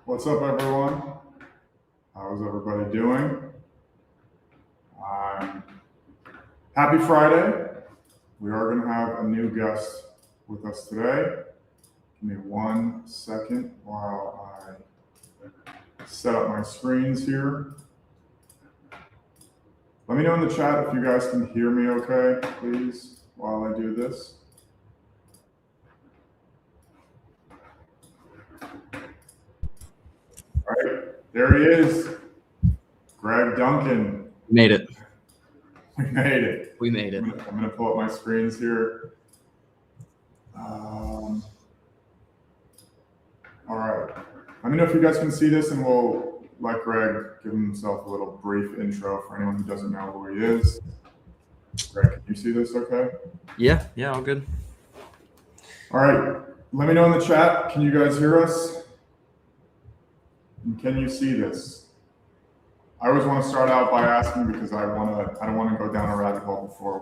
What's up, everyone? How's everybody doing? Happy Friday. We are going to have a new guest with us today. Give me 1 second while I set up my screens here. Let me know in the chat if you guys can hear me okay, please, while I do this. All right, there he is, Greg Duncan. We made it. We made it. We made it. I'm going to pull up my screens here. All right. Let me know if you guys can see this, and we'll let Greg give himself a little brief intro for anyone who doesn't know who he is. Greg, can you see this okay? Yeah, all good. All right. Let me know in the chat. Can you guys hear us? And can you see this? I always want to start out by asking because I don't want to go down a rabbit hole before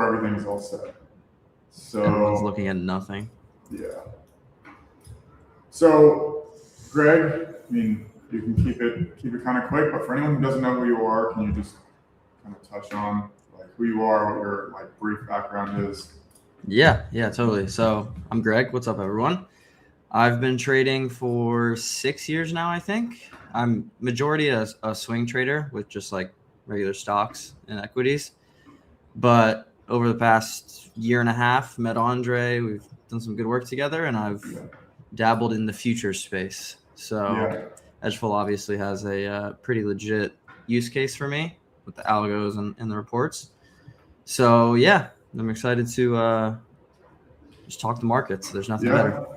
everything's all set. So everyone's looking at nothing. Yeah. So, Greg, I mean, you can keep it kind of quick, but for anyone who doesn't know who you are, can you just kind of touch on like who you are, what your like brief background is? Yeah, totally. So I'm Greg. What's up, everyone? I've been trading for 6 years now, I think. I'm majority a swing trader with just like regular stocks and equities. But over the past year and a half, met André. We've done some good work together, and I've dabbled in the futures space. So edgeful obviously has a pretty legit use case for me with the algos and the reports. So yeah, I'm excited to just talk the markets. There's nothing better.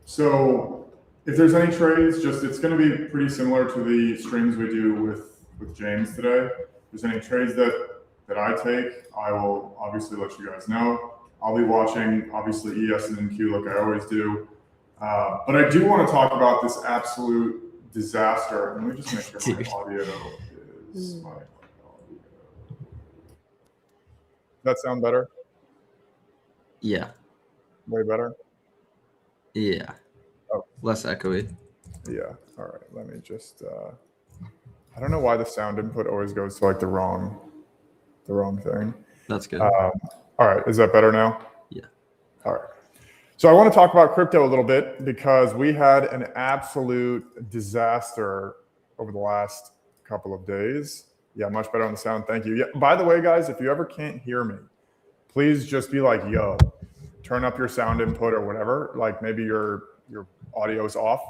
So if there's any trades, it's going to be pretty similar to the streams we do with James today. If there's any trades that I take, I will obviously let you guys know. I'll be watching, obviously, ES and NQ like I always do. But I do want to talk about this absolute disaster. Let me just make sure my audio is my audio. Does that sound better? Yeah. Way better? Yeah. Oh. Less echoey. Yeah. All right. Let me just, I don't know why the sound input always goes to like the wrong thing. That's good. All right. Is that better now? Yeah. All right. So I want to talk about crypto a little bit because we had an absolute disaster over the last couple of days. Yeah, much better on the sound. Thank you. Yeah. By the way, guys, if you ever can't hear me, please just be like, yo, turn up your sound input or whatever. Like maybe your audio's off.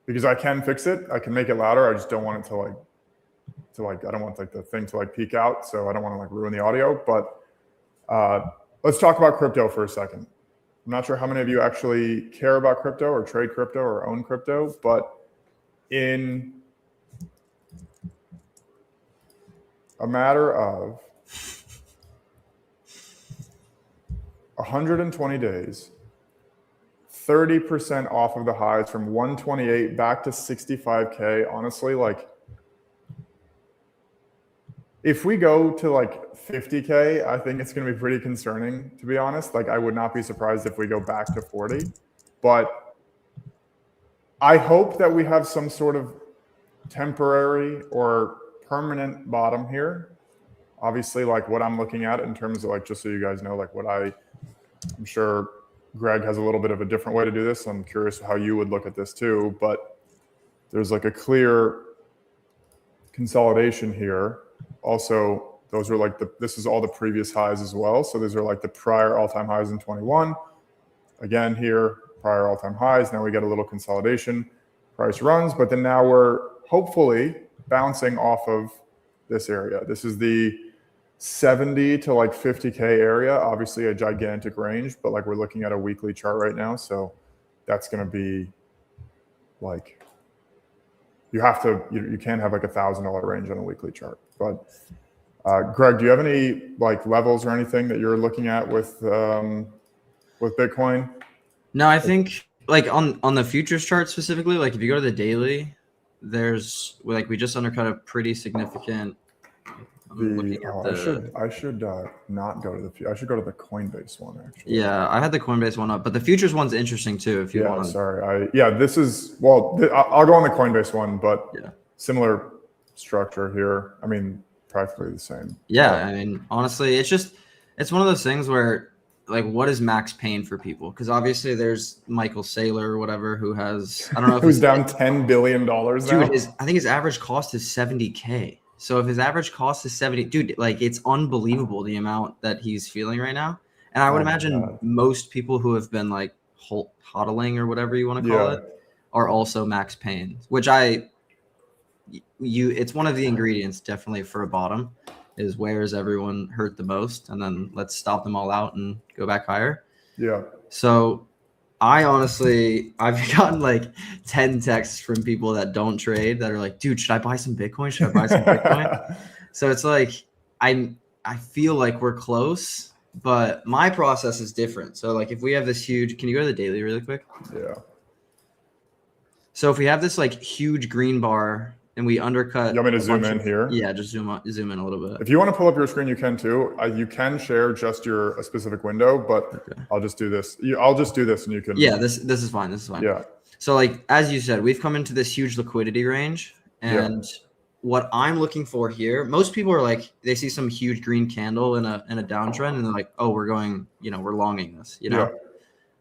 Because I can fix it. I can make it louder. I just don't want it to I don't want like the thing to like peak out. So I don't want to like ruin the audio, but let's talk about crypto for a second. I'm not sure how many of you actually care about crypto or trade crypto or own crypto, but in a matter of 120 days, 30% off of the highs from 128 back to 65K. Honestly, like if we go to like 50K, I think it's going to be pretty concerning, to be honest. Like I would not be surprised if we go back to 40, but I hope that we have some sort of temporary or permanent bottom here. Obviously, like what I'm looking at in terms of like, just so you guys know, like I'm sure Greg has a little bit of a different way to do this. I'm curious how you would look at this too, but there's like a clear consolidation here. Also, those are like this is all the previous highs as well. So these are like the prior all-time highs in 21. Again, here, prior all-time highs. Now we get a little consolidation, price runs, but then now we're hopefully bouncing off of this area. This is the 70 to like 50K area, obviously a gigantic range, but like we're looking at a weekly chart right now. So that's going to be like, you can't have like $1,000 range on a weekly chart. But Greg, do you have any like levels or anything that you're looking at with Bitcoin? No, I think like on the futures chart specifically, like if you go to the daily, there's like we just undercut a pretty significant I'm looking at the. I should not go to the. I should go to the Coinbase one actually. Yeah, I had the Coinbase one up, but the futures one's interesting too. If you Yeah, want to. sorry. This is I'll go on the Coinbase one, but Yeah. similar structure here. I mean, practically the same. Yeah, I mean, honestly, it's one of those things where, like, what is max pain for people? Because obviously there's Michael Saylor or whatever who has, I don't know if who's down $10 billion now. Dude, I think his average cost is 70K. So if his average cost is 70, dude, like, it's unbelievable the amount that he's feeling right now. And I would imagine most people who have been like hodling or whatever you want to call it are also max pain, which it's one of the ingredients definitely for a bottom is where is everyone hurt the most, and then let's stop them all out and go back higher. Yeah. So I've gotten like 10 texts from people that don't trade that are like, dude, should I buy some Bitcoin? Should I buy some Bitcoin? So it's like, I feel like we're close, but my process is different. So like if we have this huge, can you go to the daily really quick? Yeah. So if we have this like huge green bar and we undercut. You want me to zoom in here? Yeah, just zoom in a little bit. If you want to pull up your screen, you can too. You can share just a specific window, but okay. I'll just do this. I'll just do this and you can. Yeah, this is fine. This is fine. Yeah. So like, as you said, we've come into this huge liquidity range, and what I'm looking for here, most people are like, they see some huge green candle in a downtrend and they're like, oh, we're going, we're longing this, Yeah.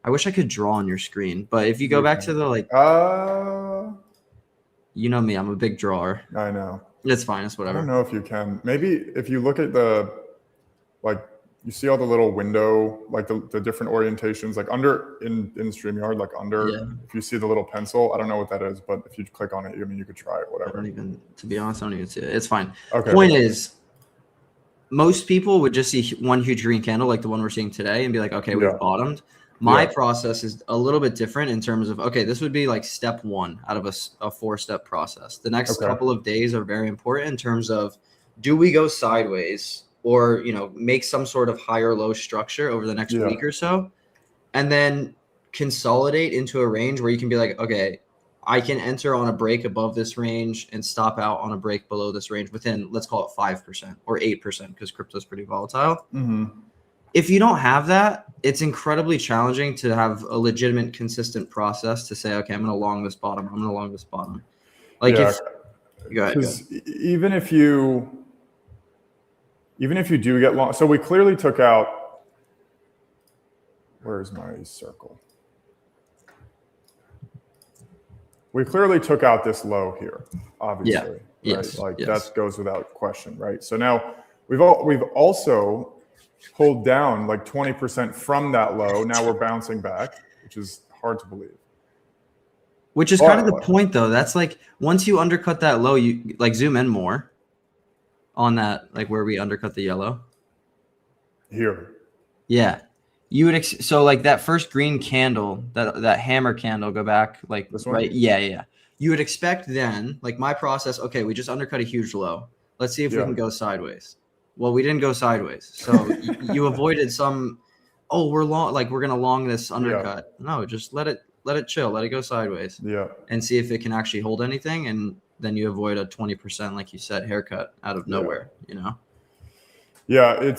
I wish I could draw on your screen, but if you go back to the like, you know me, I'm a big drawer. I know. It's fine. It's whatever. I don't know if you can. Maybe if you look at you see all the little window, like the different orientations, like under in StreamYard, like under, if you see the little pencil, I don't know what that is, but if you click on it, you could try it, whatever. To be honest, I don't even see it. It's fine. Okay. Point is, most people would just see one huge green candle like the one we're seeing today and be like, okay, we've bottomed. My process is a little bit different in terms of, okay, this would be like step one out of a 4-step process. The next couple of days are very important in terms of, do we go sideways or, make some sort of higher low structure over the next week or so, and then consolidate into a range where you can be like, okay, I can enter on a break above this range and stop out on a break below this range within, let's call it 5% or 8% because crypto is pretty volatile. Mm-hmm. If you don't have that, it's incredibly challenging to have a legitimate, consistent process to say, okay, I'm going to long this bottom. I'm going to long this bottom. Like go ahead. Even if you do get long, so we clearly took out, where's my circle? We clearly took out this low here, obviously. Right? Yes. That goes without question, right? So now we've also pulled down like 20% from that low. Now we're bouncing back, which is hard to believe. Which is kind of the point, though. That's like once you undercut that low, you like zoom in more on that, like where we undercut the yellow. Here. Yeah. You would so like that first green candle, that hammer candle, go back like this one? Right. Yeah. You would expect then, like my process, okay, we just undercut a huge low. Let's see if we can go sideways. Well, we didn't go sideways. So you avoided some, we're long, like we're going to long this undercut. No, just let it chill. Let it go sideways. Yeah. And see if it can actually hold anything. And then you avoid a 20%, like you said, haircut out of nowhere, Yeah.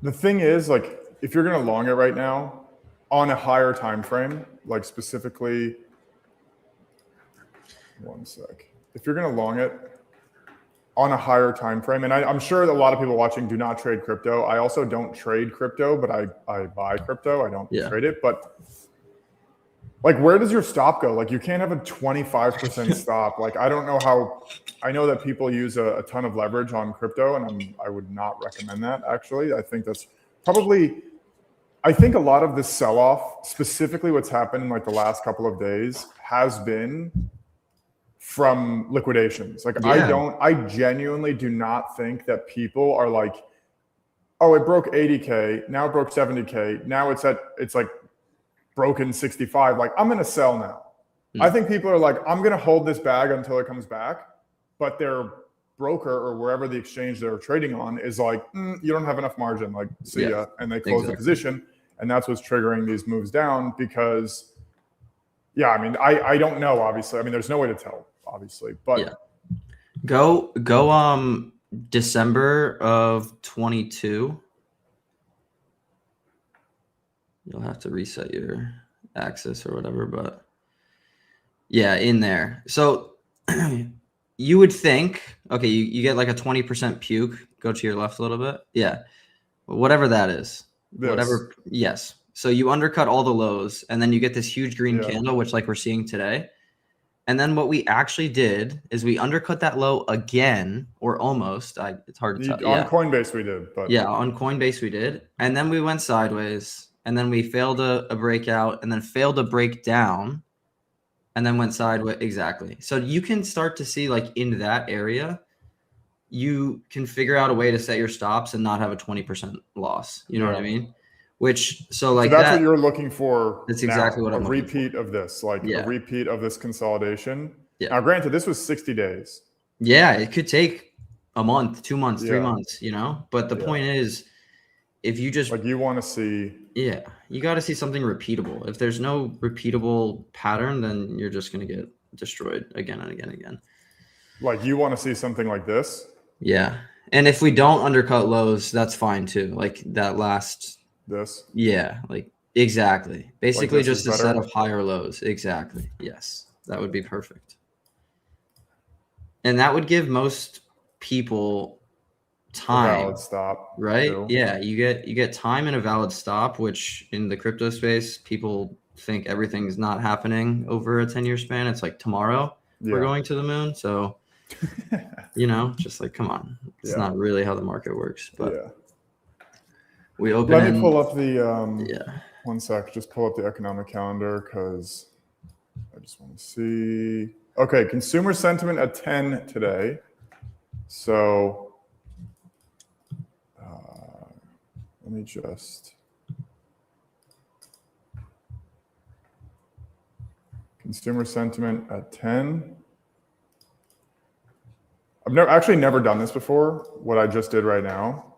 The thing is, like, if you're going to long it right now on a higher time frame, like specifically, one sec. If you're going to long it on a higher time frame, and I'm sure that a lot of people watching do not trade crypto. I also don't trade crypto, but I buy crypto. I don't trade it. But like, where does your stop go? Like, you can't have a 25% stop. Like, I don't know how. I know that people use a ton of leverage on crypto, and I would not recommend that, actually. I think that's probably, I think a lot of this sell-off, specifically what's happened in like the last couple of days, has been from liquidations. Like, I genuinely do not think that people are like, oh, it broke 80K, now it broke 70K, now it's like broken 65, like I'm going to sell now. I think people are like, I'm going to hold this bag until it comes back, but their broker or wherever the exchange they're trading on is like, you don't have enough margin, like see ya, and they close the position, and that's what's triggering these moves down. Because I mean, I don't know, obviously. I mean, there's no way to tell, obviously, but Go December of 22. You'll have to reset your axis or whatever, but yeah, in there. So you would think, okay, you get like a 20% puke. Go to your left a little bit. Yeah. Whatever that is. This. Whatever. Yes. So you undercut all the lows and then you get this huge green Yeah. candle, which like we're seeing today. And then what we actually did is we undercut that low again, or almost. It's hard to tell. On Coinbase we did, but yeah, on Coinbase we did. And then we went sideways, and then we failed a breakout, and then failed a breakdown, and then went sideways. Exactly. So you can start to see like in that area, you can figure out a way to set your stops and not have a 20% loss. You know what I mean? So that's what you're looking for. That's exactly what I'm looking for. A repeat of this, like a repeat of this consolidation. Yeah. Now, granted, this was 60 days. Yeah, it could take a month, 2 months, 3 months, But the point is, if you just like you want to see, you got to see something repeatable. If there's no repeatable pattern, then you're just going to get destroyed again and again and again. Like you want to see something like this. Yeah, and if we don't undercut lows, that's fine too. Like that last. This? Yeah, like exactly. Basically like just a set of higher lows. Exactly. Yes. That would be perfect. And that would give most people time. A valid stop. Right? Too. Yeah, you get time and a valid stop, which in the crypto space, people think everything's not happening over a 10-year span. It's like tomorrow we're going to the moon. So just like come on. It's not really how the market works. But we open. Let me pull up the 1 sec. Just pull up the economic calendar because I just want to see. Okay, consumer sentiment at 10 today. So let me just. Consumer sentiment at 10. I've actually never done this before. What I just did right now,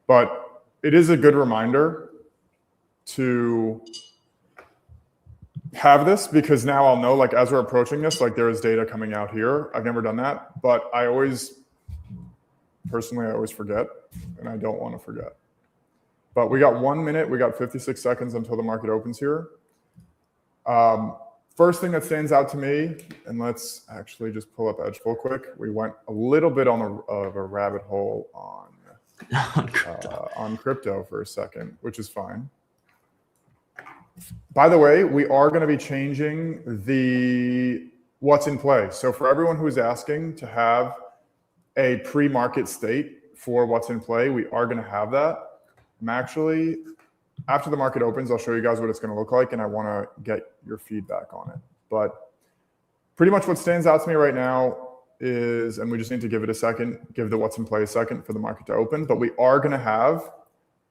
but it is a good reminder to have this because now I'll know, like, as we're approaching this, like there is data coming out here. I've never done that, but I always forget, and I don't want to forget. But we got 1 minute, we got 56 seconds until the market opens here. First thing that stands out to me, and let's actually just pull up edgeful quick. We went a little bit of a rabbit hole on crypto for a second, which is fine. By the way, we are going to be changing the what's in play. So for everyone who's asking to have a pre-market state for what's in play, we are going to have that. I'm actually, after the market opens, I'll show you guys what it's going to look like, and I want to get your feedback on it. But pretty much what stands out to me right now is, and we just need to give it a second, give the what's in play a second for the market to open, but we are going to have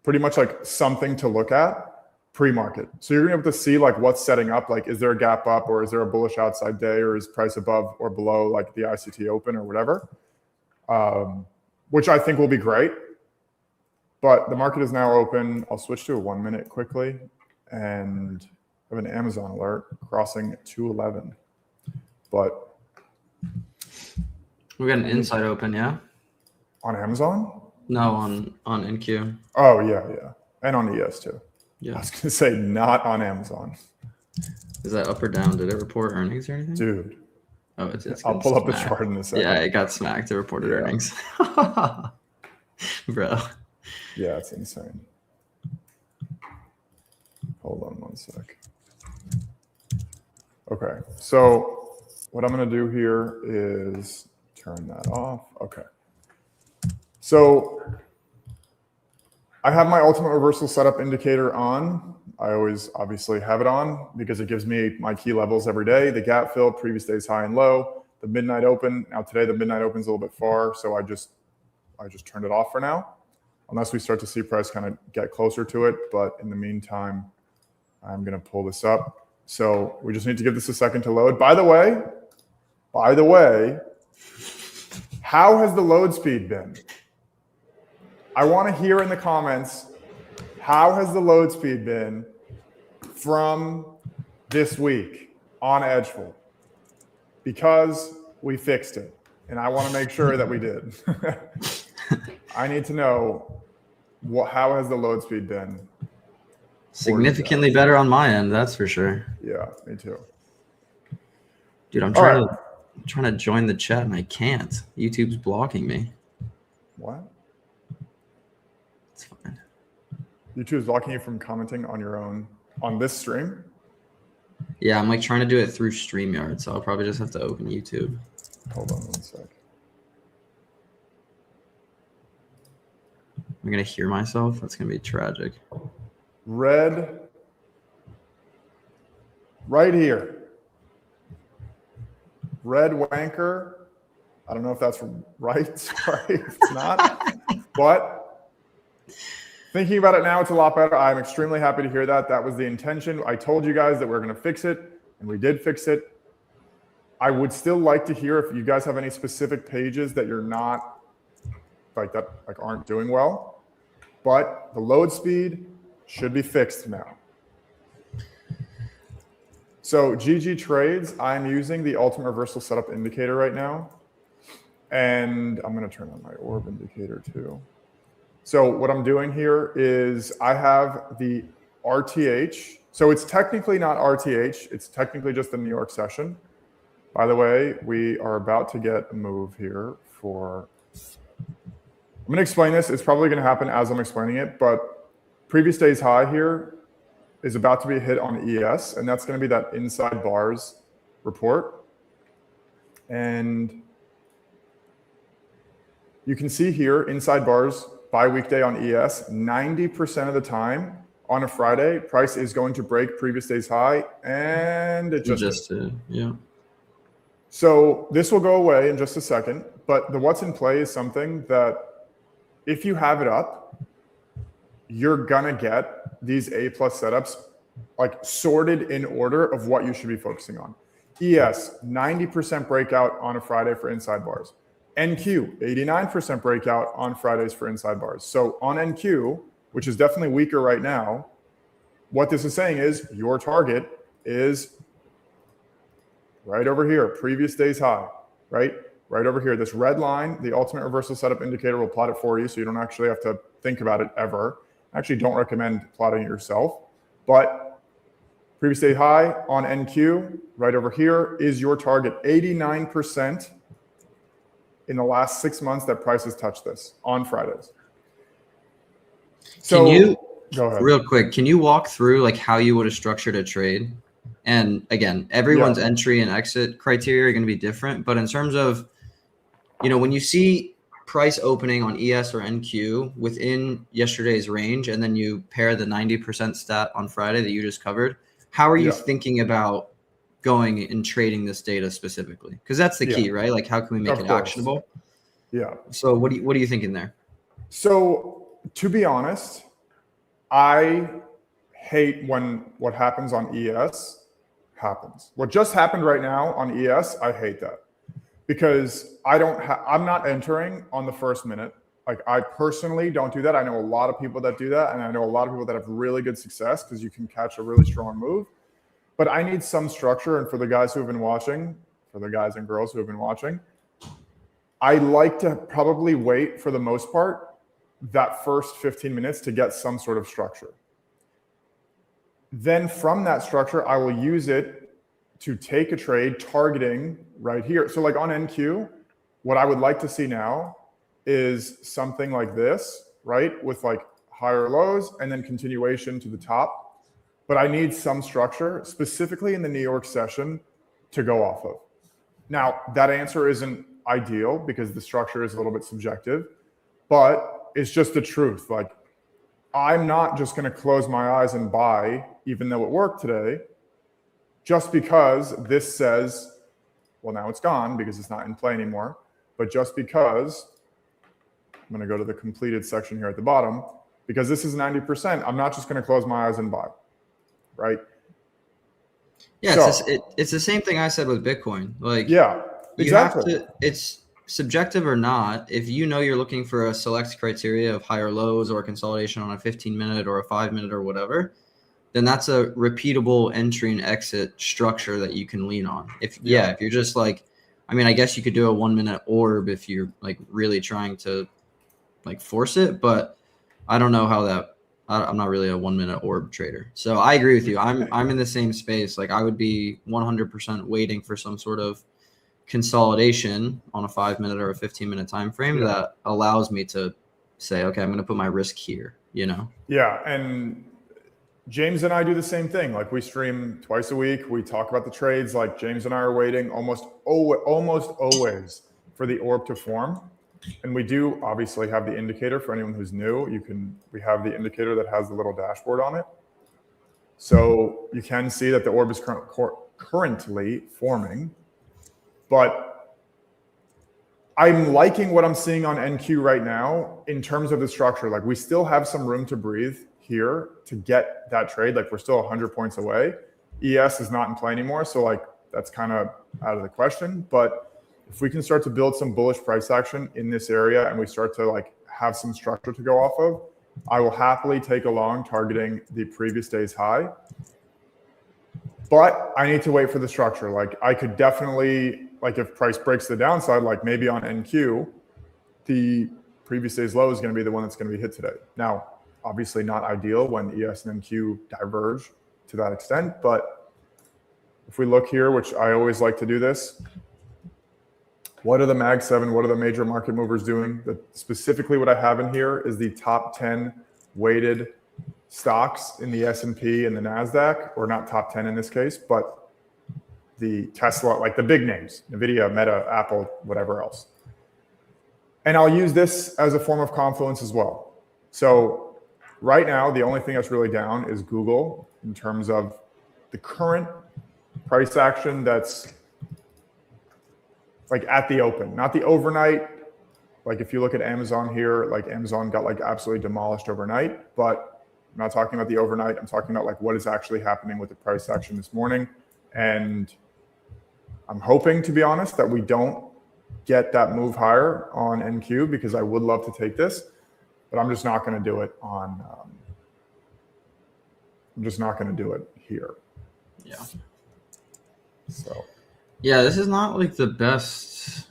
pretty much like something to look at pre-market. So you're going to be able to see like what's setting up, like is there a gap up or is there a bullish outside day or is price above or below like the ICT open or whatever, which I think will be great. But the market is now open. I'll switch to a 1 minute quickly and have an Amazon alert crossing 211. But we got an inside open, yeah? On Amazon? No, on NQ. Oh, yeah. And on ES too. Yeah. I was going to say not on Amazon. Is that up or down? Did it report earnings or anything? Dude. Oh, it's I'll pull up the chart in a second. Yeah, it got smacked. It reported earnings. Bro. Yeah, it's insane. Hold on 1 sec. Okay, so what I'm going to do here is turn that off. Okay. So I have my ultimate reversal setup indicator on. I always obviously have it on because it gives me my key levels every day. The gap fill, previous day's high and low, the midnight open. Now today the midnight open's a little bit far, so I just turned it off for now, unless we start to see price kind of get closer to it. But in the meantime, I'm going to pull this up. So we just need to give this a second to load. By the way, how has the load speed been? I want to hear in the comments, how has the load speed been from this week on edgeful? Because we fixed it. and I want to make sure that we did. I need to know how has the load speed been? Significantly better on my end, that's for sure. Yeah, me too. Dude, I'm trying to join the chat and I can't. YouTube's blocking me. What? It's fine. YouTube is blocking you from commenting on your own on this stream? Yeah, I'm like trying to do it through StreamYard, so I'll probably just have to open YouTube. Hold on 1 sec. I'm gonna hear myself. That's gonna be tragic. Red, right here. Red wanker. I don't know if that's right. Sorry, if it's not. But thinking about it now, it's a lot better. I'm extremely happy to hear that. That was the intention. I told you guys that we're going to fix it, and we did fix it. I would still like to hear if you guys have any specific pages that you're not like that, like aren't doing well. But the load speed should be fixed now. So GG trades, I'm using the ultimate reversal setup indicator right now. And I'm going to turn on my orb indicator too. So what I'm doing here is I have the RTH. So it's technically not RTH. It's technically just the New York session. By the way, we are about to get a move here for, I'm going to explain this. It's probably going to happen as I'm explaining it, but previous day's high here is about to be hit on ES, and that's going to be that inside bars report. And you can see here, inside bars by weekday on ES, 90% of the time on a Friday, price is going to break previous day's high, and it just did. Yeah. So this will go away in just a second, but the what's in play is something that if you have it up, you're gonna get these A+ setups like sorted in order of what you should be focusing on. ES, 90% breakout on a Friday for inside bars. NQ, 89% breakout on Fridays for inside bars. So on NQ, which is definitely weaker right now, what this is saying is your target is right over here, previous day's high, right? Right over here, this red line, the ultimate reversal setup indicator will plot it for you, so you don't actually have to think about it ever. I actually don't recommend plotting it yourself, but previous day high on NQ, right over here, is your target. 89% in the last 6 months that price has touched this on Fridays. So can you, go ahead. Real quick, can you walk through like how you would have structured a trade? And again, everyone's entry and exit criteria are going to be different, but in terms of, you know, when you see price opening on ES or NQ within yesterday's range, and then you pair the 90% stat on Friday that you just covered, how are you thinking about going and trading this data specifically? Because that's the key, right? Like, how can we make it actionable? Yeah. So what are you thinking there? So to be honest, I hate when what happens on ES happens. What just happened right now on ES, I hate that. Because I'm not entering on the first minute. Like, I personally don't do that. I know a lot of people that do that, and I know a lot of people that have really good success because you can catch a really strong move. But I need some structure, and for the guys who have been watching, for the guys and girls who have been watching, I like to probably wait for the most part that first 15 minutes to get some sort of structure. Then from that structure, I will use it to take a trade targeting right here. So like on NQ, what I would like to see now is something like this, right? With like higher lows and then continuation to the top. But I need some structure, specifically in the New York session, to go off of. Now, that answer isn't ideal because the structure is a little bit subjective, but it's just the truth. Like, I'm not just going to close my eyes and buy, even though it worked today, just because this says, well, now it's gone because it's not in play anymore. But just because, I'm going to go to the completed section here at the bottom, because this is 90%, I'm not just going to close my eyes and buy, right? Yeah, so, it's the same thing I said with Bitcoin. Like, yeah, exactly. You have to, it's subjective or not. If you know you're looking for a select criteria of higher lows or consolidation on a 15-minute or a 5-minute or whatever, then that's a repeatable entry and exit structure that you can lean on. If you're just like, I mean, I guess you could do a 1 minute orb if you're like really trying to like force it, but I don't know how that. I'm not really a 1 minute orb trader, so I agree with you. I'm in the same space. Like I would be 100% waiting for some sort of consolidation on a 5 minute or a 15-minute time frame that allows me to say, okay, I'm going to put my risk here. You know? Yeah, and James and I do the same thing. Like we stream twice a week. We talk about the trades. Like James and I are waiting almost always for the orb to form. And we do obviously have the indicator for anyone who's new. We have the indicator that has the little dashboard on it. So you can see that the orb is currently forming. But I'm liking what I'm seeing on NQ right now in terms of the structure. Like we still have some room to breathe here to get that trade. Like we're still 100 points away. ES is not in play anymore. So like that's kind of out of the question. But if we can start to build some bullish price action in this area and we start to like have some structure to go off of, I will happily take a long targeting the previous day's high. But I need to wait for the structure. Like I could definitely, like if price breaks the downside, like maybe on NQ, the previous day's low is going to be the one that's going to be hit today. Now, obviously not ideal when ES and NQ diverge to that extent, but if we look here, which I always like to do this, what are the Mag 7, what are the major market movers doing? Specifically what I have in here is the top 10 weighted stocks in the S&P and the NASDAQ, or not top 10 in this case, but the Tesla, like the big names, NVDA, Meta, Apple, whatever else. And I'll use this as a form of confluence as well. So right now, the only thing that's really down is Google in terms of the current price action that's like at the open, not the overnight. Like if you look at Amazon here, like Amazon got like absolutely demolished overnight, but I'm not talking about the overnight. I'm talking about like what is actually happening with the price action this morning. And I'm hoping, to be honest, that we don't get that move higher on NQ because I would love to take this, but I'm just not going to do it on, I'm just not going to do it here. Yeah. So. Yeah, this is not like the best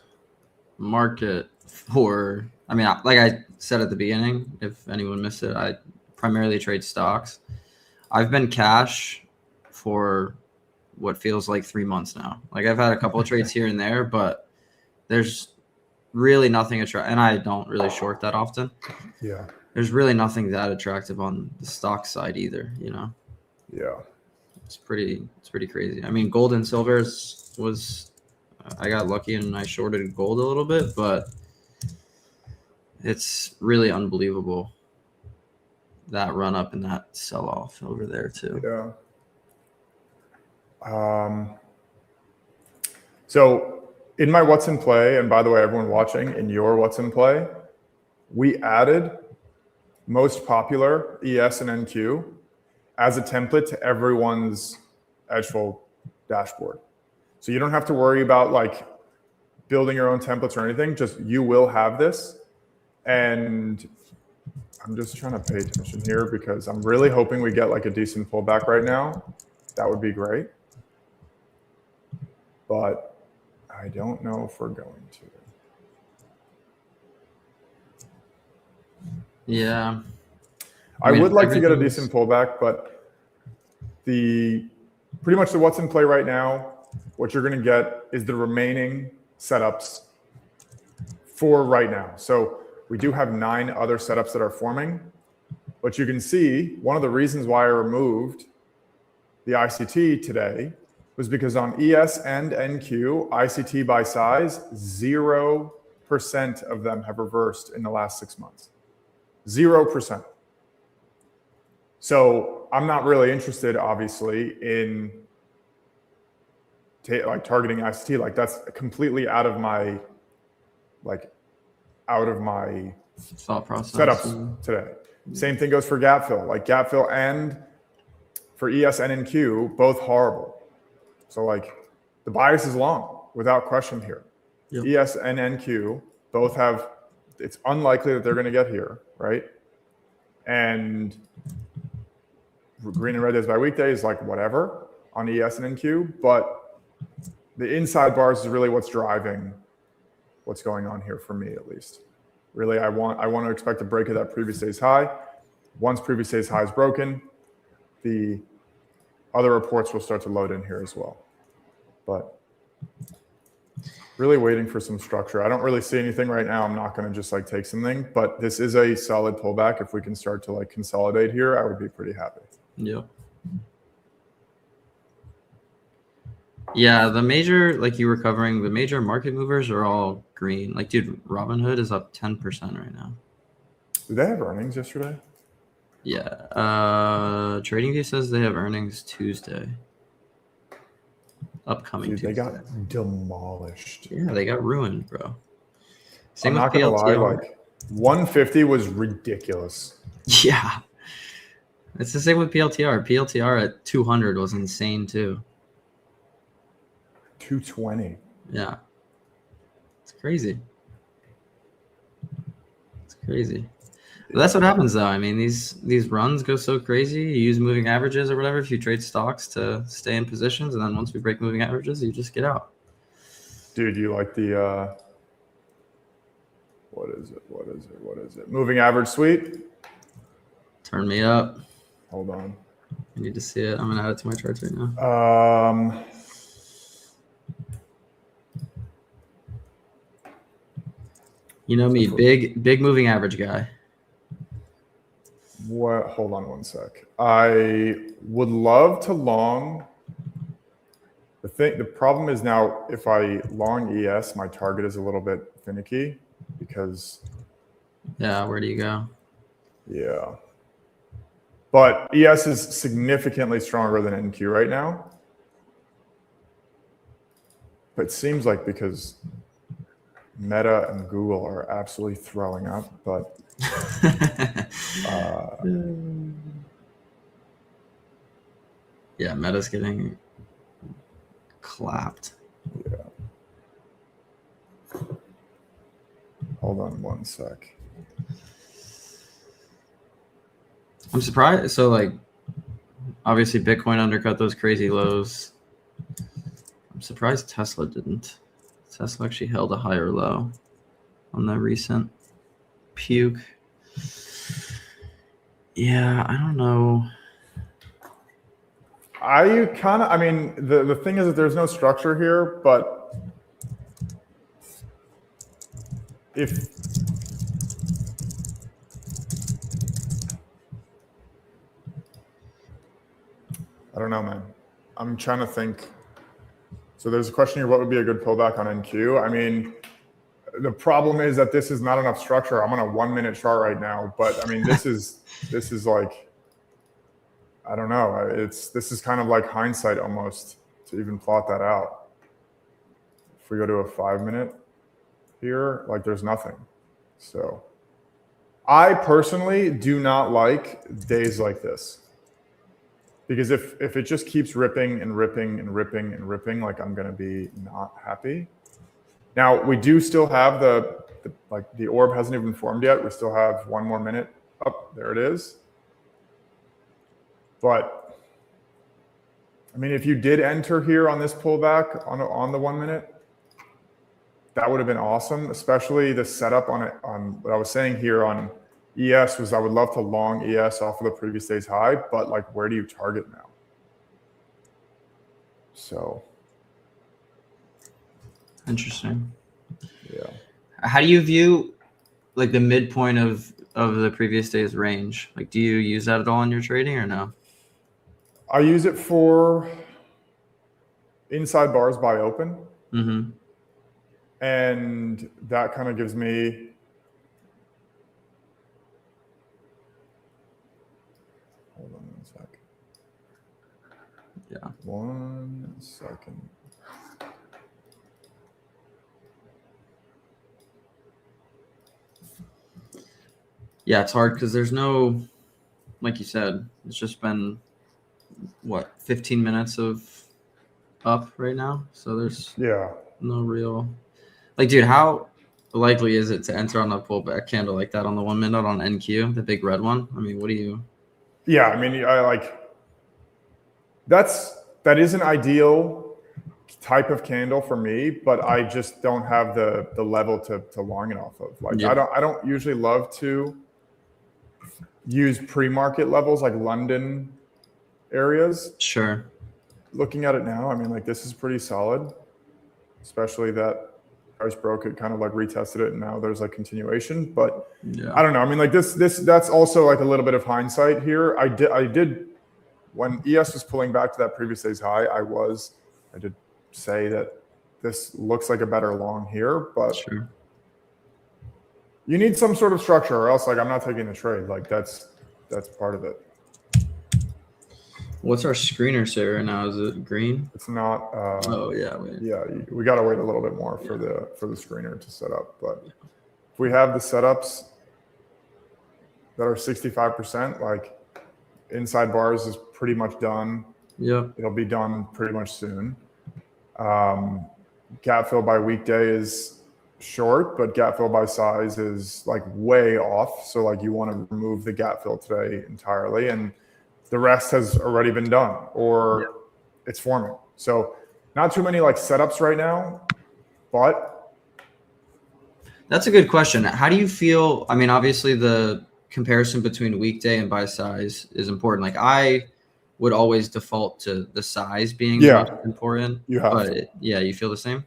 market for, I mean, like I said at the beginning, if anyone missed it, I primarily trade stocks. I've been cash for what feels like 3 months now. Like I've had a couple of trades here and there, but there's really nothing attractive, and I don't really short that often. Yeah. There's really nothing that attractive on the stock side either, you know? Yeah. It's pretty crazy. I mean, gold and silver was I got lucky and I shorted gold a little bit, but it's really unbelievable that run up and that sell off over there too. Yeah. So in my what's in play, and by the way, everyone watching, in your what's in play, we added most popular ES and NQ as a template to everyone's edgeful dashboard. So you don't have to worry about like building your own templates or anything. Just you will have this. And I'm just trying to pay attention here because I'm really hoping we get like a decent pullback right now. That would be great. But I don't know if we're going to. Yeah. I would like to get a decent pullback, but pretty much the what's in play right now, what you're going to get is the remaining setups for right now. So we do have 9 other setups that are forming, but you can see one of the reasons why I removed the ICT today was because on ES and NQ, ICT by size, 0% of them have reversed in the last 6 months. 0%. So I'm not really interested, obviously, in like targeting ICT. Like that's completely out of my thought process setups today. Same thing goes for gap fill. Like gap fill and for ES and NQ, both horrible. So like the bias is long without question here. Yep. ES and NQ both have, it's unlikely that they're going to get here, right? And green and red days by weekday is like whatever on ES and NQ, but the inside bars is really what's driving what's going on here for me, at least. Really, I want to expect a break of that previous day's high. Once previous day's high is broken, the other reports will start to load in here as well. But really waiting for some structure. I don't really see anything right now. I'm not going to just like take something, but this is a solid pullback. If we can start to like consolidate here, I would be pretty happy. Yep. Yeah, the major, like you were covering, the major market movers are all green. Like, dude, Robinhood is up 10% right now. Did they have earnings yesterday? Yeah. TradingView says they have earnings Tuesday. Upcoming Dude, Tuesday. they got demolished. Yeah, they got ruined, bro. Same I'm with not gonna lie, PLTR. like 150 was ridiculous. Yeah. It's the same with PLTR. PLTR at 200 was insane too. 220. Yeah. It's crazy. It's crazy. But that's what happens though. I mean, these runs go so crazy. You use moving averages or whatever if you trade stocks to stay in positions, and then once we break moving averages, you just get out. Dude, you like the what is it? Moving average sweep? Turn me up. Hold on. I need to see it. I'm gonna add it to my charts right now. You know me, big moving average guy. What? Hold on one sec. I would love to long. The problem is now if I long ES, my target is a little bit finicky because. Yeah, where do you go? Yeah. But ES is significantly stronger than NQ right now. But it seems like because Meta and Google are absolutely throwing up, but yeah, Meta's getting clapped. Yeah. Hold on one sec. I'm surprised. So, like, obviously, Bitcoin undercut those crazy lows. I'm surprised Tesla didn't. Tesla actually held a higher low on the recent puke. Yeah, I don't know. I mean, the thing is that there's no structure here, but if I don't know, man. I'm trying to think. So there's a question here, what would be a good pullback on NQ? I mean, the problem is that this is not enough structure. I'm on a 1 minute chart right now, but I mean, this is like, I don't know. This is kind of like hindsight almost to even plot that out. If we go to a 5 minute here, like there's nothing. So I personally do not like days like this. Because if it just keeps ripping and ripping and ripping and ripping, like I'm going to be not happy. Now, we do still have the orb hasn't even formed yet. We still have 1 more minute. Up, there it is. But, I mean, if you did enter here on this pullback on the 1 minute, that would have been awesome, especially the setup on what I was saying here on ES was I would love to long ES off of the previous day's high, but like, where do you target now? So. Interesting. Yeah. How do you view like the midpoint of the previous day's range? Like, do you use that at all in your trading or no? I use it for inside bars buy open. Mm-hmm. And that kind of gives me hold on 1 sec. Yeah. 1 second. Yeah, it's hard because there's no, like you said, it's just been what 15 minutes of up right now. So there's no real, like, dude, how likely is it to enter on a pullback candle like that on the 1 minute on NQ, the big red one? I mean, what do you? Yeah, I mean, that is an ideal type of candle for me, but I just don't have the level to long it off of. Like Yeah. I don't usually love to use pre-market levels like London areas. Sure. Looking at it now, I mean, like this is pretty solid, especially that price broke it, kind of like retested it, and now there's like continuation. But Yeah. I don't know. I mean, like that's also like a little bit of hindsight here. I did when ES was pulling back to that previous day's high, I did say that this looks like a better long here, but Sure. you need some sort of structure, or else like I'm not taking the trade. Like that's part of it. What's our screener say right now? Is it green? It's not. Oh yeah. Wait. Yeah, we got to wait a little bit more for the screener to set up. But if we have the setups that are 65%, like inside bars is pretty much done. Yep. It'll be done pretty much soon. Gap fill by weekday is short, but gap fill by size is like way off. So like you want to remove the gap fill today entirely, and the rest has already been done or it's forming. So not too many like setups right now, but that's a good question. How do you feel? I mean, obviously the comparison between weekday and by size is important. Like I would always default to the size being most important. You have but to. Yeah, you feel the same?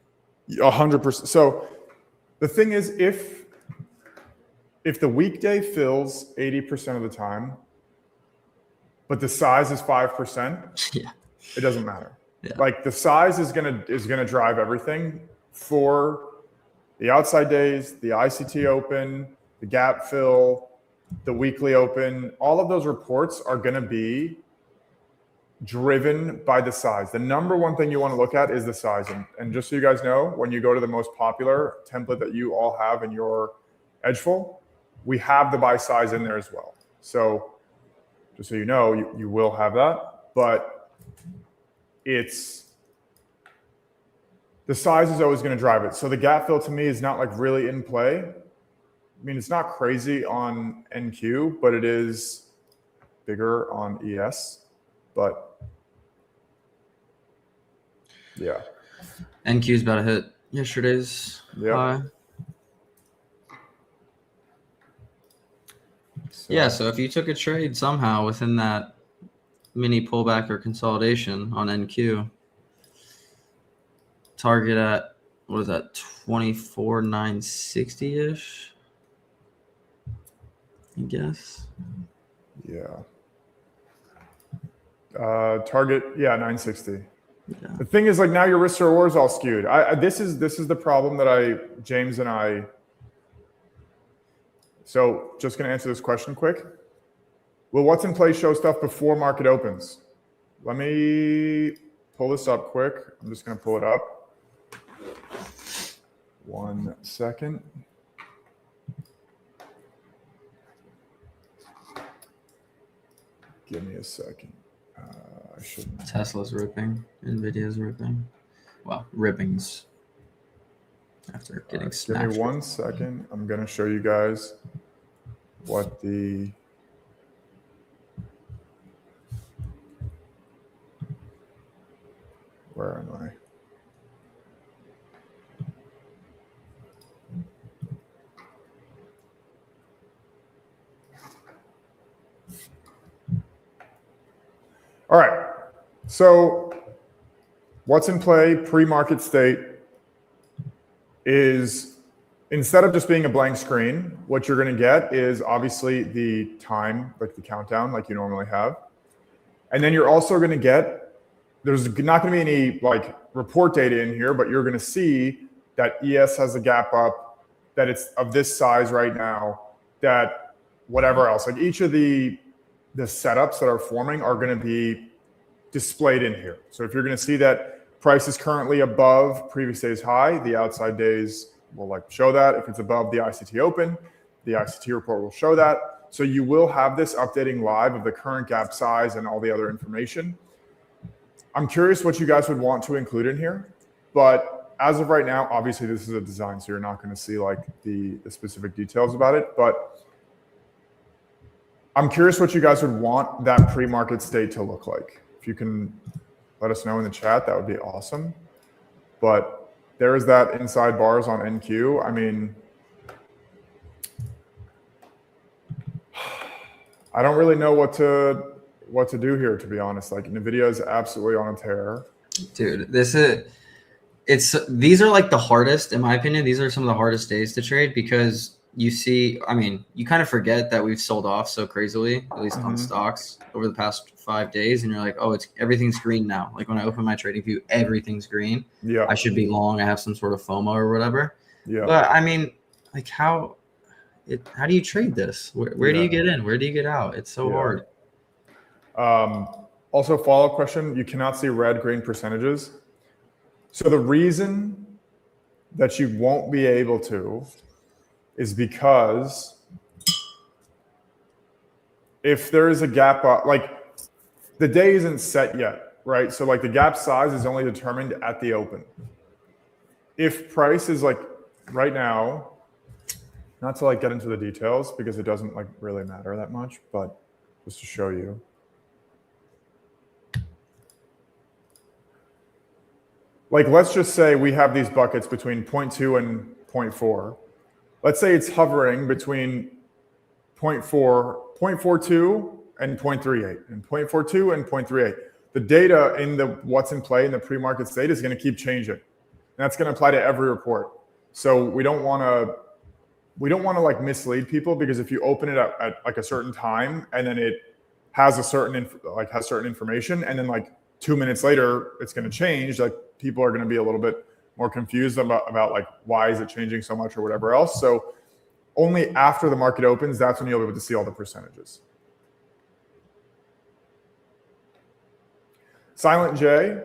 100%. So the thing is, if the weekday fills 80% of the time, but the size is 5%, Yeah. it doesn't matter. Yeah. Like the size is gonna drive everything for the outside days, the ICT open, the gap fill, the weekly open. All of those reports are gonna be driven by the size. The number one thing you want to look at is the size. And just so you guys know, when you go to the most popular template that you all have in your edgeful, we have the by size in there as well. So just so you know, you will have that, but it's the size is always going to drive it. So the gap fill to me is not like really in play. I mean, it's not crazy on NQ, but it is bigger on ES. But yeah, NQ's about to hit yesterday's high. So if you took a trade somehow within that mini pullback or consolidation on NQ, target at what is that, 24,960-ish, I guess. Yeah. Target, 960. Yeah. The thing is, like, now your risk to reward is all skewed. This is the problem that James and I. So just going to answer this question quick. Will what's in play show stuff before market opens? Let me pull this up quick. I'm just going to pull it up. 1 second. Give me a second. I shouldn't. Tesla's ripping. NVDA's ripping. Well, rippings after getting smashed. Give me 1 second. I'm going to show you guys what the where am I? All right. So what's in play pre-market state is, instead of just being a blank screen, what you're going to get is obviously the time, like the countdown, like you normally have. And then you're also going to get, there's not going to be any like report data in here, but you're going to see that ES has a gap up, that it's of this size right now, that whatever else, like each of the setups that are forming are going to be displayed in here. So if you're going to see that price is currently above previous day's high, the outside days will like show that. If it's above the ICT open, the ICT report will show that. So you will have this updating live of the current gap size and all the other information. I'm curious what you guys would want to include in here, but as of right now, obviously this is a design, so you're not going to see like the specific details about it, but I'm curious what you guys would want that pre-market state to look like. If you can let us know in the chat, that would be awesome. but there is that inside bars on NQ. I mean, I don't really know what to do here, to be honest. Like NVIDIA is absolutely on a tear. Dude, these are like the hardest, in my opinion. These are some of the hardest days to trade because you see, I mean, you kind of forget that we've sold off so crazily, at least on stocks over the past 5 days. And you're like, oh, everything's green now. Like when I open my trading view, everything's green. Yeah. I should be long. I have some sort of FOMO or whatever. Yeah. But I mean, like how do you trade this? Where do you get in? Where do you get out? It's so hard. Also, follow-up question. You cannot see red, green percentages. So the reason that you won't be able to is because if there is a gap, like the day isn't set yet, right? So like the gap size is only determined at the open. If price is like right now, not to like get into the details because it doesn't like really matter that much, but just to show you. Like, let's just say we have these buckets between 0.2 and 0.4. Let's say it's hovering between 0.42 and 0.38, and 0.42 and 0.38. The data in the what's in play in the pre-market state is going to keep changing. And that's going to apply to every report. So we don't want to like mislead people, because if you open it up at like a certain time and then it has a certain information, and then like 2 minutes later it's going to change, like people are going to be a little bit more confused about like why is it changing so much or whatever else. So only after the market opens, that's when you'll be able to see all the percentages. Silent J,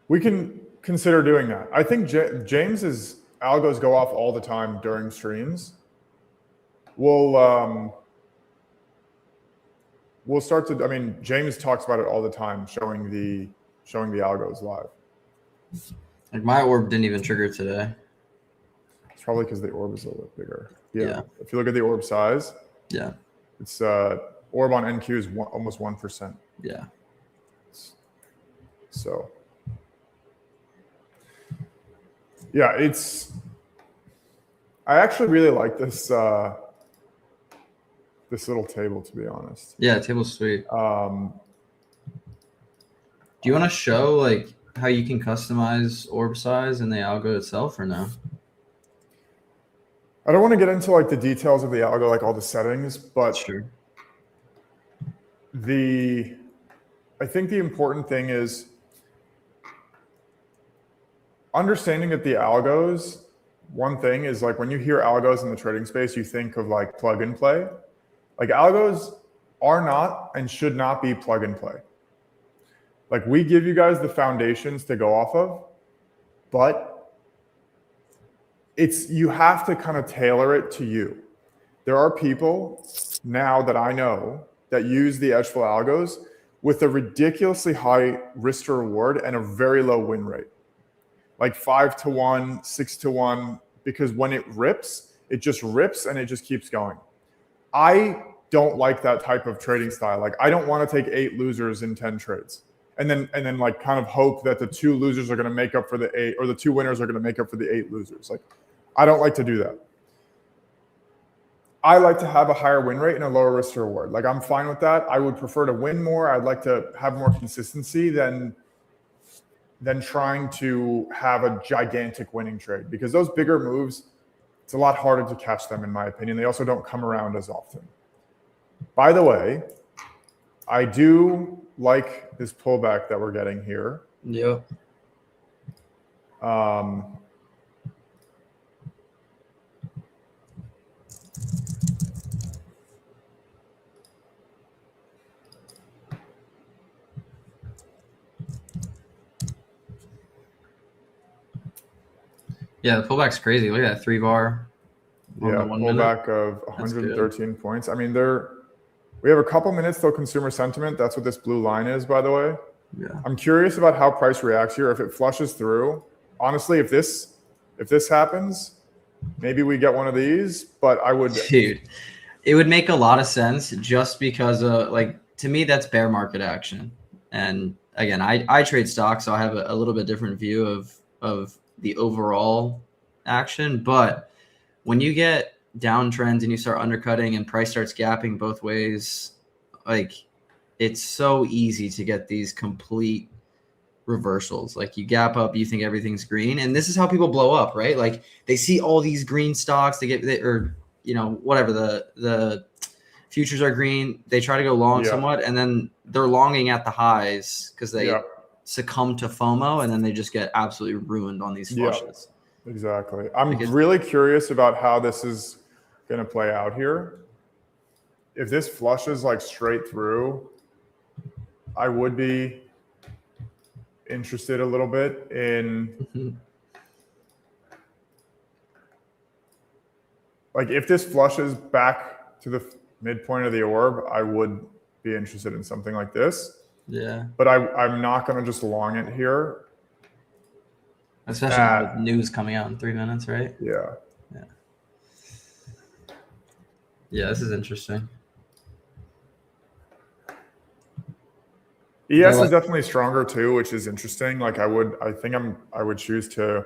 we can consider doing that. I think James's algos go off all the time during streams. We'll start to, I mean, James talks about it all the time, showing the algos live. Like my orb didn't even trigger today. It's probably because the orb is a little bit bigger. Yeah. If you look at the orb size, it's orb on NQ is almost 1%. Yeah. So yeah, I actually really like this this little table, to be honest. Yeah, table's sweet. Do you want to show like how you can customize orb size in the algo itself, or no? I don't want to get into like the details of the algo, like all the settings, but sure. I think the important thing is understanding that the algos, one thing is like when you hear algos in the trading space, you think of like plug and play. Like algos are not and should not be plug and play. Like we give you guys the foundations to go off of, but you have to kind of tailor it to you. There are people now that I know that use the edgeful algos with a ridiculously high risk to reward and a very low win rate. Like 5-to-1, 6-to-1, because when it rips, it just rips and it just keeps going. I don't like that type of trading style. Like I don't want to take 8 losers in 10 trades and then like kind of hope that the 2 losers are going to make up for the 8, or the 2 winners are going to make up for the 8 losers. Like I don't like to do that. I like to have a higher win rate and a lower risk to reward. Like I'm fine with that. I would prefer to win more. I'd like to have more consistency than trying to have a gigantic winning trade, because those bigger moves, it's a lot harder to catch them, in my opinion. They also don't come around as often. By the way, I do like this pullback that we're getting here. Yep. Yeah, the pullback's crazy. Look at that 3-bar. Yeah, pullback of 113 points. I mean, we have a couple minutes till consumer sentiment. That's what this blue line is, by the way. Yeah. I'm curious about how price reacts here. If it flushes through, honestly, if this happens, maybe we get one of these. But I would, dude, it would make a lot of sense just because like to me that's bear market action, and again, I trade stocks, so I have a little bit different view of the overall action. But when you get downtrends and you start undercutting and price starts gapping both ways, like it's so easy to get these complete reversals. Like you gap up, you think everything's green, and this is how people blow up, right? Like they see all these green stocks, or whatever, the futures are green, they try to go long somewhat, and then they're longing at the highs because they succumb to FOMO, and then they just get absolutely ruined on these flushes. Exactly. I'm really curious about how this is going to play out here. If this flushes like straight through, I would be interested a little bit in like if this flushes back to the midpoint of the orb, I would be interested in something like this. Yeah. But I'm not going to just long it here. Especially with news coming out in 3 minutes, right? Yeah. Yeah. Yeah, this is interesting. ES is definitely stronger too, which is interesting. Like I would choose to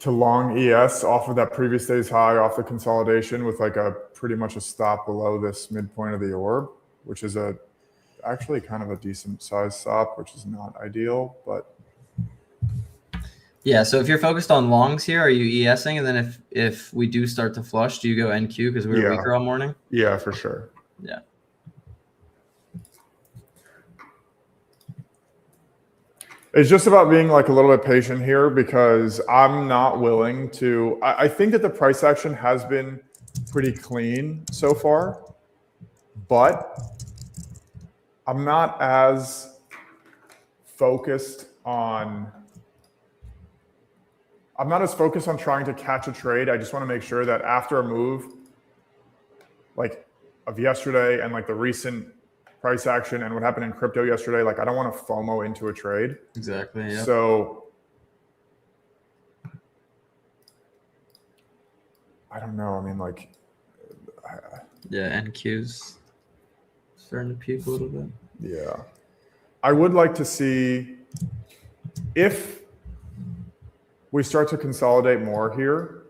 long ES off of that previous day's high, off the consolidation with like a pretty much a stop below this midpoint of the orb, which is actually kind of a decent size stop, which is not ideal, but. Yeah, so if you're focused on longs here, are you ESing? And then if we do start to flush, do you go NQ because we were weaker all morning? Yeah, for sure. Yeah. It's just about being like a little bit patient here because I'm not willing to. I think that the price action has been pretty clean so far, but I'm not as focused on. I'm not as focused on trying to catch a trade. I just want to make sure that after a move like of yesterday and like the recent price action and what happened in crypto yesterday, like I don't want to FOMO into a trade. Exactly. Yeah. So I don't know. I mean, like, yeah, NQ's starting to puke a little bit. Yeah, I would like to see if we start to consolidate more here.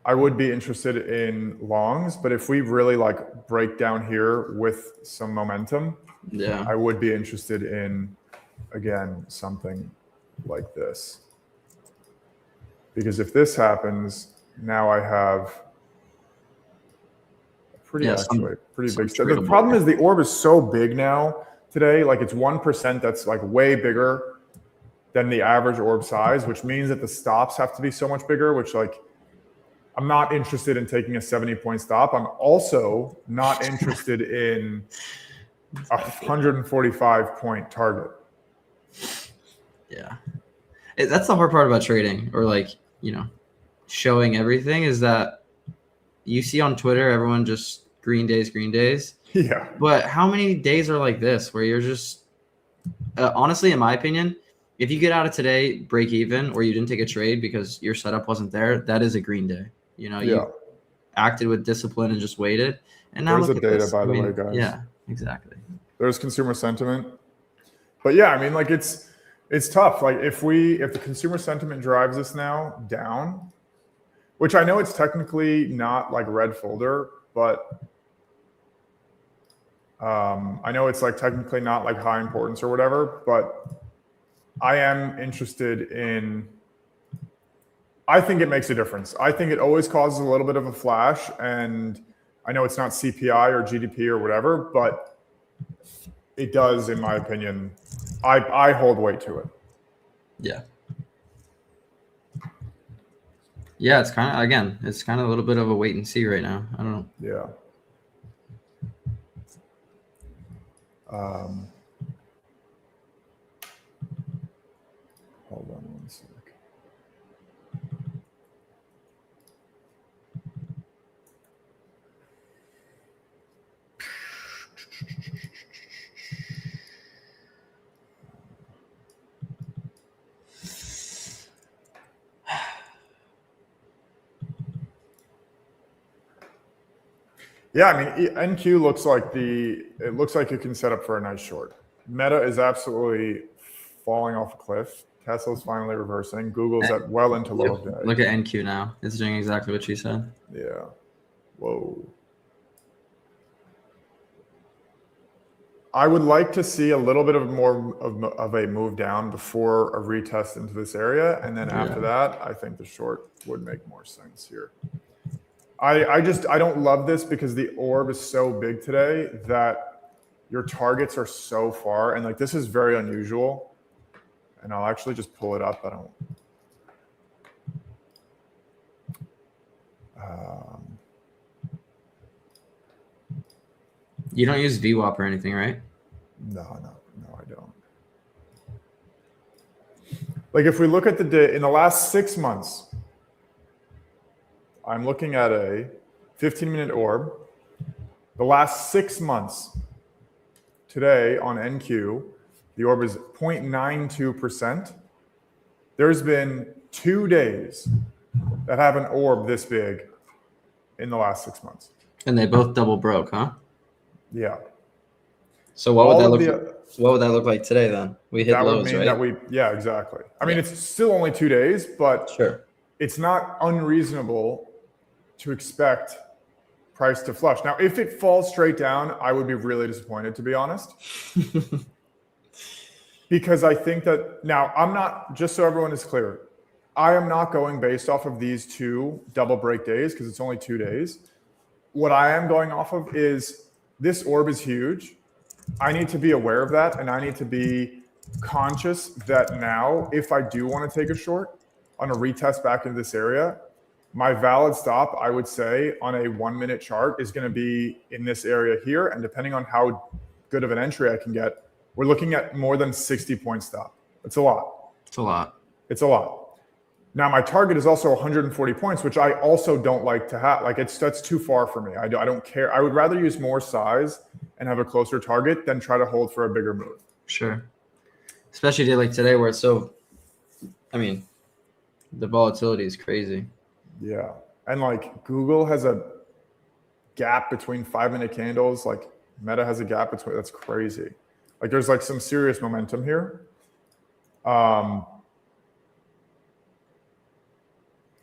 I would be interested in longs, but if we really like break down here with some momentum, yeah, I would be interested in, again, something like this. Because if this happens, now I have a pretty big step. The problem is the orb is so big now today, like it's 1% that's like way bigger than the average orb size, which means that the stops have to be so much bigger, which like, I'm not interested in taking a 70-point stop. I'm also not interested in a 145-point target. Yeah. That's the hard part about trading, or like, showing everything, is that you see on Twitter, everyone just green days. Yeah. But how many days are like this where you're just, honestly, in my opinion, if you get out of today, break even, or you didn't take a trade because your setup wasn't there, that is a green day. You acted with discipline and just waited. And now there's look the at data, this. by the way, guys. Yeah, exactly. There's consumer sentiment. But yeah, I mean, like it's tough. Like if the consumer sentiment drives us now down, which I know it's technically not like red folder, but I know it's like technically not like high importance or whatever, but I am interested in. I think it makes a difference. I think it always causes a little bit of a flash, and I know it's not CPI or GDP or whatever, but it does, in my opinion. I hold weight to it. Yeah. Yeah, it's kind of a little bit of a wait and see right now. I don't know. Yeah. Hold on one sec. Yeah, I mean, NQ looks like it looks like it can set up for a nice short. Meta is absolutely falling off a cliff. Tesla's finally reversing. Google's at well into low of day. Look at NQ now. It's doing exactly what she said. Yeah. Whoa. I would like to see a little bit of more of a move down before a retest into this area. And then after that, I think the short would make more sense here. I don't love this because the orb is so big today that your targets are so far. And like, this is very unusual. And I'll actually just pull it up. I don't. You don't use VWAP or anything, right? No, I don't. Like if we look at in the last 6 months, I'm looking at a 15-minute orb. The last 6 months, today on NQ, the orb is 0.92%. There's been 2 days that have an orb this big in the last 6 months. And they both double broke, huh? Yeah. So what would that look like today then? We hit lows, right? Yeah, exactly. I mean, it's still only 2 days, but sure, it's not unreasonable to expect price to flush. Now, if it falls straight down, I would be really disappointed, to be honest. Because I think that now I'm not, just so everyone is clear, I am not going based off of these 2 double break days because it's only 2 days. What I am going off of is this orb is huge. I need to be aware of that, and I need to be conscious that now, if I do want to take a short on a retest back into this area, my valid stop, I would say, on a 1-minute chart is going to be in this area here. And depending on how good of an entry I can get, we're looking at more than 60-point stop. It's a lot. It's a lot. It's a lot. Now, my target is also 140 points, which I also don't like to have. Like, that's too far for me. I don't care. I would rather use more size and have a closer target than try to hold for a bigger move. Sure. Especially a day like today where it's so, I mean, the volatility is crazy. Yeah. And like Google has a gap between 5-minute candles. Like Meta has a gap between, that's crazy. Like there's like some serious momentum here.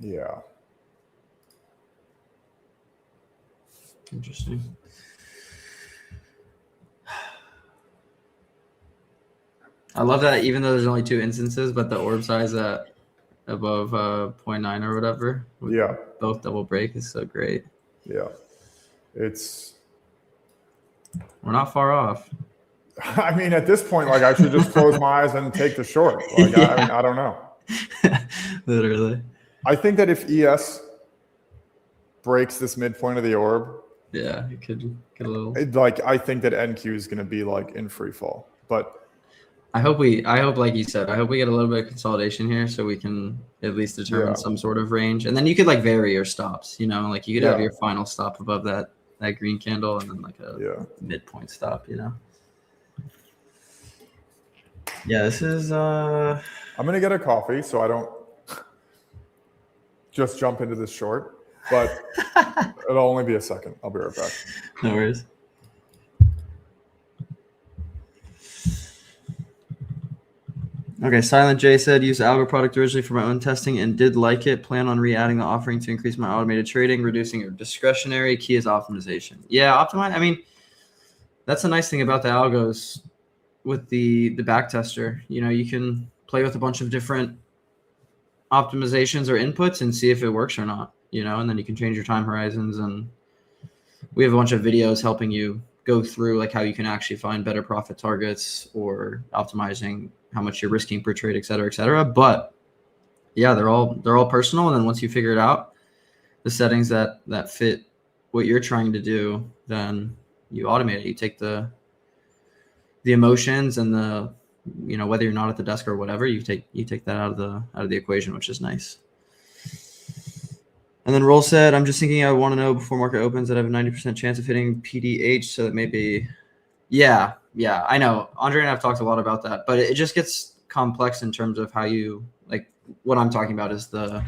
Yeah. Interesting. I love that even though there's only 2 instances, but the orb size at above 0.9 or whatever. Yeah. Both double break is so great. Yeah. We're not far off. I mean, at this point, like I should just close my eyes and take the short. Like, I mean, I don't know. Literally. I think that if ES breaks this midpoint of the orb, yeah, you could get a little. I think that NQ is going to be like in free fall. But I hope, like you said, I hope we get a little bit of consolidation here so we can at least determine some sort of range. And then you could like vary your stops, you know, like you could have your final stop above that green candle and then like a midpoint stop, you know. Yeah, this is I'm going to get a coffee so I don't just jump into this short, but it'll only be a second. I'll be right back. No worries. Okay, Silent J said, use algo product originally for my own testing and did like it. Plan on re-adding the offering to increase my automated trading, reducing your discretionary. Key is optimization. Yeah, optimize. I mean, that's the nice thing about the algos with the back tester. You know, you can play with a bunch of different optimizations or inputs and see if it works or not, you know, and then you can change your time horizons. And we have a bunch of videos helping you go through like how you can actually find better profit targets or optimizing how much you're risking per trade, et cetera, et cetera. But yeah, they're all personal. And then once you figure it out, the settings that fit what you're trying to do, then you automate it. You take the emotions and the, you know, whether you're not at the desk or whatever, you take that out of the equation, which is nice. And then Roll said, I'm just thinking I want to know before market opens that I have a 90% chance of hitting PDH. So that maybe, yeah, I know. André and I have talked a lot about that, but it just gets complex in terms of how you, like, what I'm talking about is the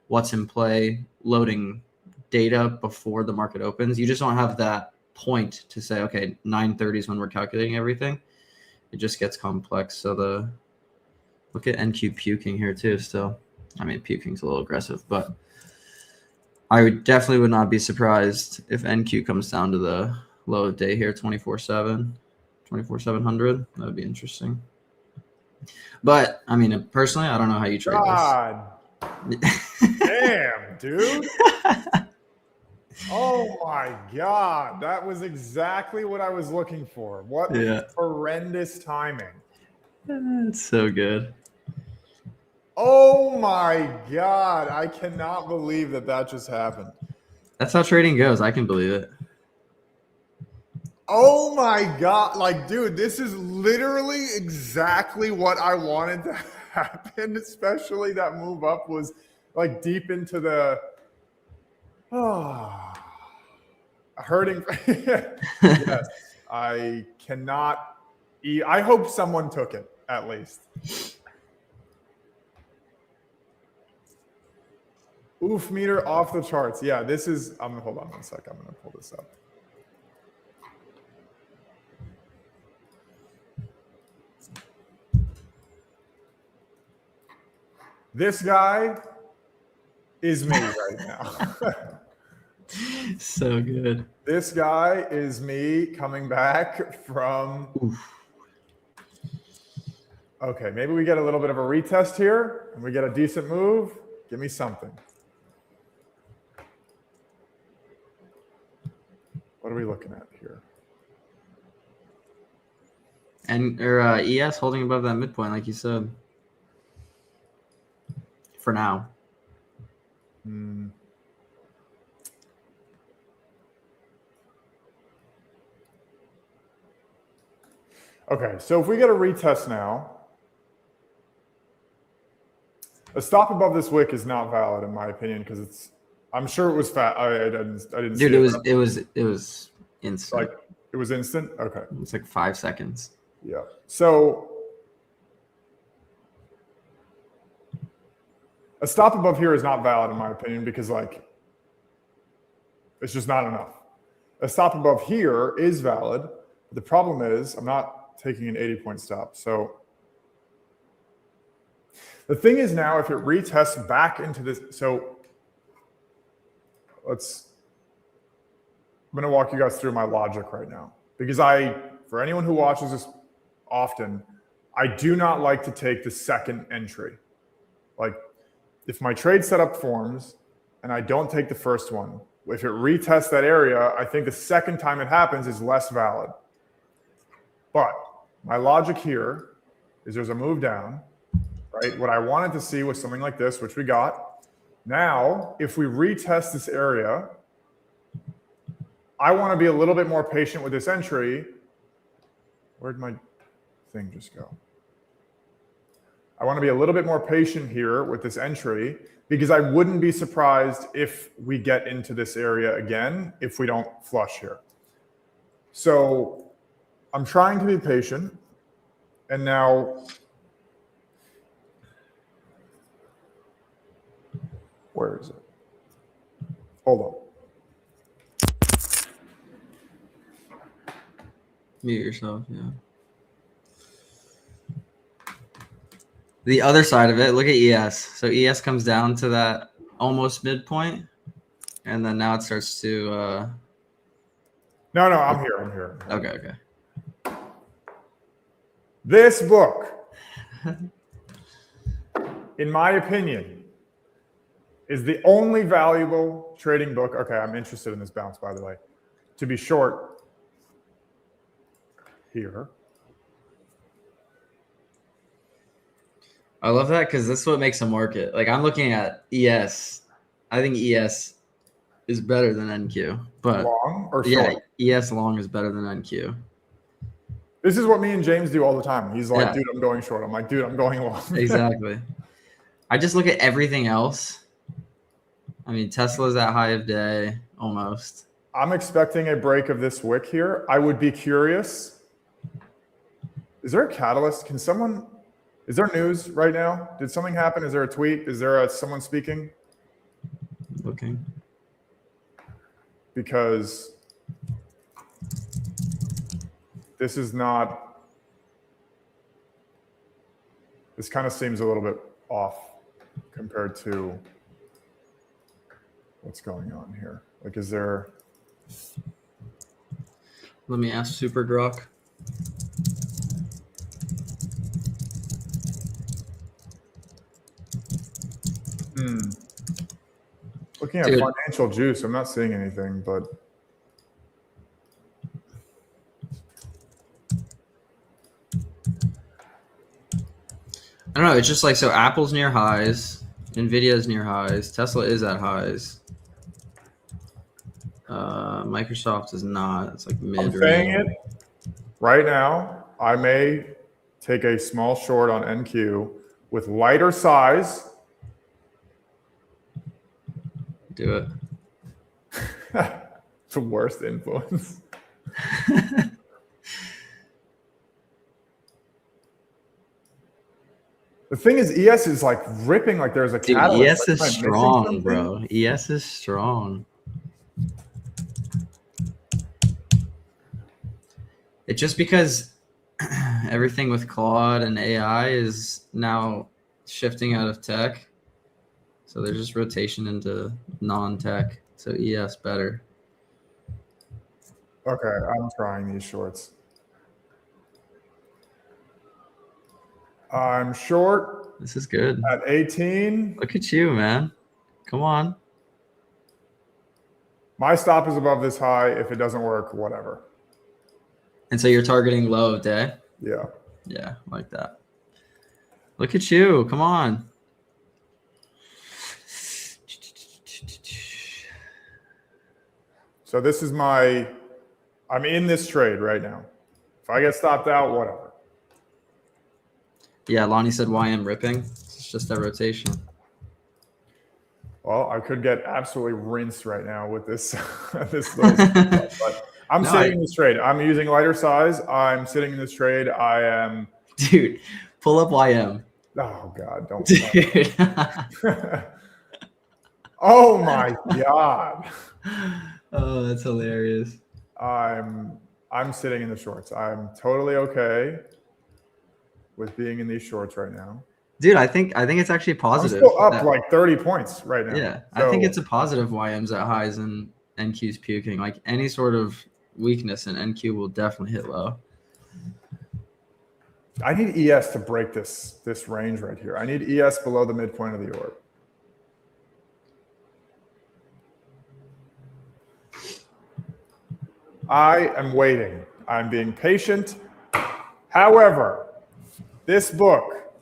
what's in play loading data before the market opens. You just don't have that point to say, okay, 9:30 is when we're calculating everything. It just gets complex. So look at NQ puking here too still. I mean, puking's a little aggressive, but I definitely would not be surprised if NQ comes down to the low of day here, 24/7, 24/700. That would be interesting. But I mean, personally, I don't know how you trade God this. damn, dude. Oh my God. That was exactly what I was looking for. What horrendous timing. It's so good. Oh my God. I cannot believe that just happened. That's how trading goes. I can believe it. Oh my God. Like, dude, this is literally exactly what I wanted to happen, especially that move up was like deep into the hurting. Yes, I cannot I hope someone took it at least. Oof meter off the charts. Yeah, this is, hold on one sec. I'm going to pull this up. This guy is me right now. So good. This guy is me coming back from. Oof. Okay, maybe we get a little bit of a retest here and we get a decent move. Give me something. What are we looking at here? And ES holding above that midpoint, like you said. For now. Okay, so if we get a retest now, a stop above this wick is not valid in my opinion because it's. I'm sure it was fat. I didn't. Dude, see it was instant. Like it was instant. Okay, it was like 5 seconds. Yeah. So a stop above here is not valid in my opinion because like it's just not enough. A stop above here is valid. The problem is I'm not taking an 80-point stop. So the thing is now if it retests back into this, so I'm going to walk you guys through my logic right now because for anyone who watches this often, I do not like to take the second entry. Like if my trade setup forms and I don't take the first one, if it retests that area, I think the second time it happens is less valid. But my logic here is there's a move down, right? What I wanted to see was something like this, which we got. Now, if we retest this area, I want to be a little bit more patient with this entry. Where'd my thing just go? I want to be a little bit more patient here with this entry because I wouldn't be surprised if we get into this area again if we don't flush here. So I'm trying to be patient. And now, where is it? Hold on. Mute yourself, yeah. The other side of it, look at ES. So ES comes down to that almost midpoint, and then now it starts to. No, I'm here. Okay. This book, in my opinion, is the only valuable trading book. Okay, I'm interested in this bounce, by the way. To be short here. I love that because this is what makes a market. Like I'm looking at ES. I think ES is better than NQ. But long or short? Yeah, ES long is better than NQ. This is what me and James do all the time. He's like, dude, I'm going short. I'm like, dude, I'm going long. Exactly. I just look at everything else. I mean, Tesla's at high of day almost. I'm expecting a break of this wick here. I would be curious. Is there a catalyst? Is there news right now? Did something happen? Is there a tweet? Is there someone speaking? Looking. because this is not, this kind of seems a little bit off compared to what's going on here. Like, is there? Let me ask Super Grok. Looking at Dude. financial juice, I'm not seeing anything, but I don't know. It's just like, so Apple's near highs, NVIDIA is near highs, Tesla is at highs. Microsoft is not. It's like mid. I'm saying it right now. I may take a small short on NQ with lighter size. Do it. The worst influence. The thing is, ES is like ripping like there's a catalyst. ES like, is strong, bro. ES is strong. It's just because everything with Claude and AI is now shifting out of tech. So there's just rotation into non-tech. So ES better. Okay, I'm trying these shorts. I'm short. This is good. At 18. Look at you, man. Come on. My stop is above this high. If it doesn't work, whatever. And so you're targeting low of day? Yeah. Yeah, like that. Look at you. Come on. So this is I'm in this trade right now. If I get stopped out, whatever. Yeah, Lonnie said YM ripping. It's just that rotation. Well, I could get absolutely rinsed right now with this, this little stuff, but I'm sitting in this trade. I'm using lighter size. I'm sitting in this trade. I am. Dude, pull up YM. Oh God, don't. Dude. Oh my God. Oh, that's hilarious. I'm sitting in the shorts. I'm totally okay with being in these shorts right now. Dude, I think it's actually positive. I'm still up like 30 points right now. Yeah, so, I think it's a positive YM's at highs and NQ's puking. Like any sort of weakness in NQ will definitely hit low. I need ES to break this range right here. I need ES below the midpoint of the orb. I am waiting. I'm being patient. However, this book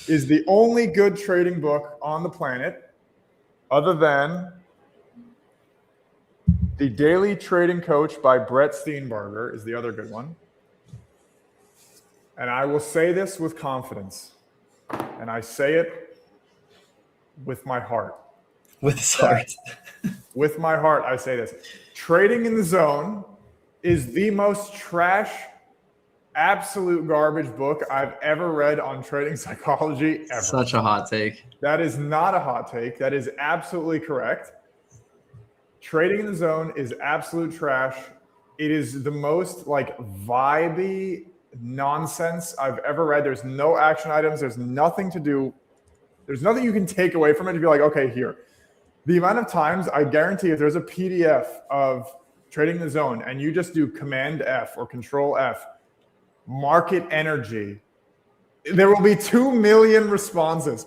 is the only good trading book on the planet other than The Daily Trading Coach by Brett Steenbarger is the other good one. And I will say this with confidence. And I say it with my heart. With his heart. With my heart, I say this. Trading in the Zone is the most trash, absolute garbage book I've ever read on trading psychology ever. Such a hot take. That is not a hot take. That is absolutely correct. Trading in the Zone is absolute trash. It is the most like vibey nonsense I've ever read. There's no action items. There's nothing to do. There's nothing you can take away from it to be like, okay, here. The amount of times I guarantee if there's a PDF of Trading in the Zone and you just do Command F or Control F, market energy, there will be 2 million responses.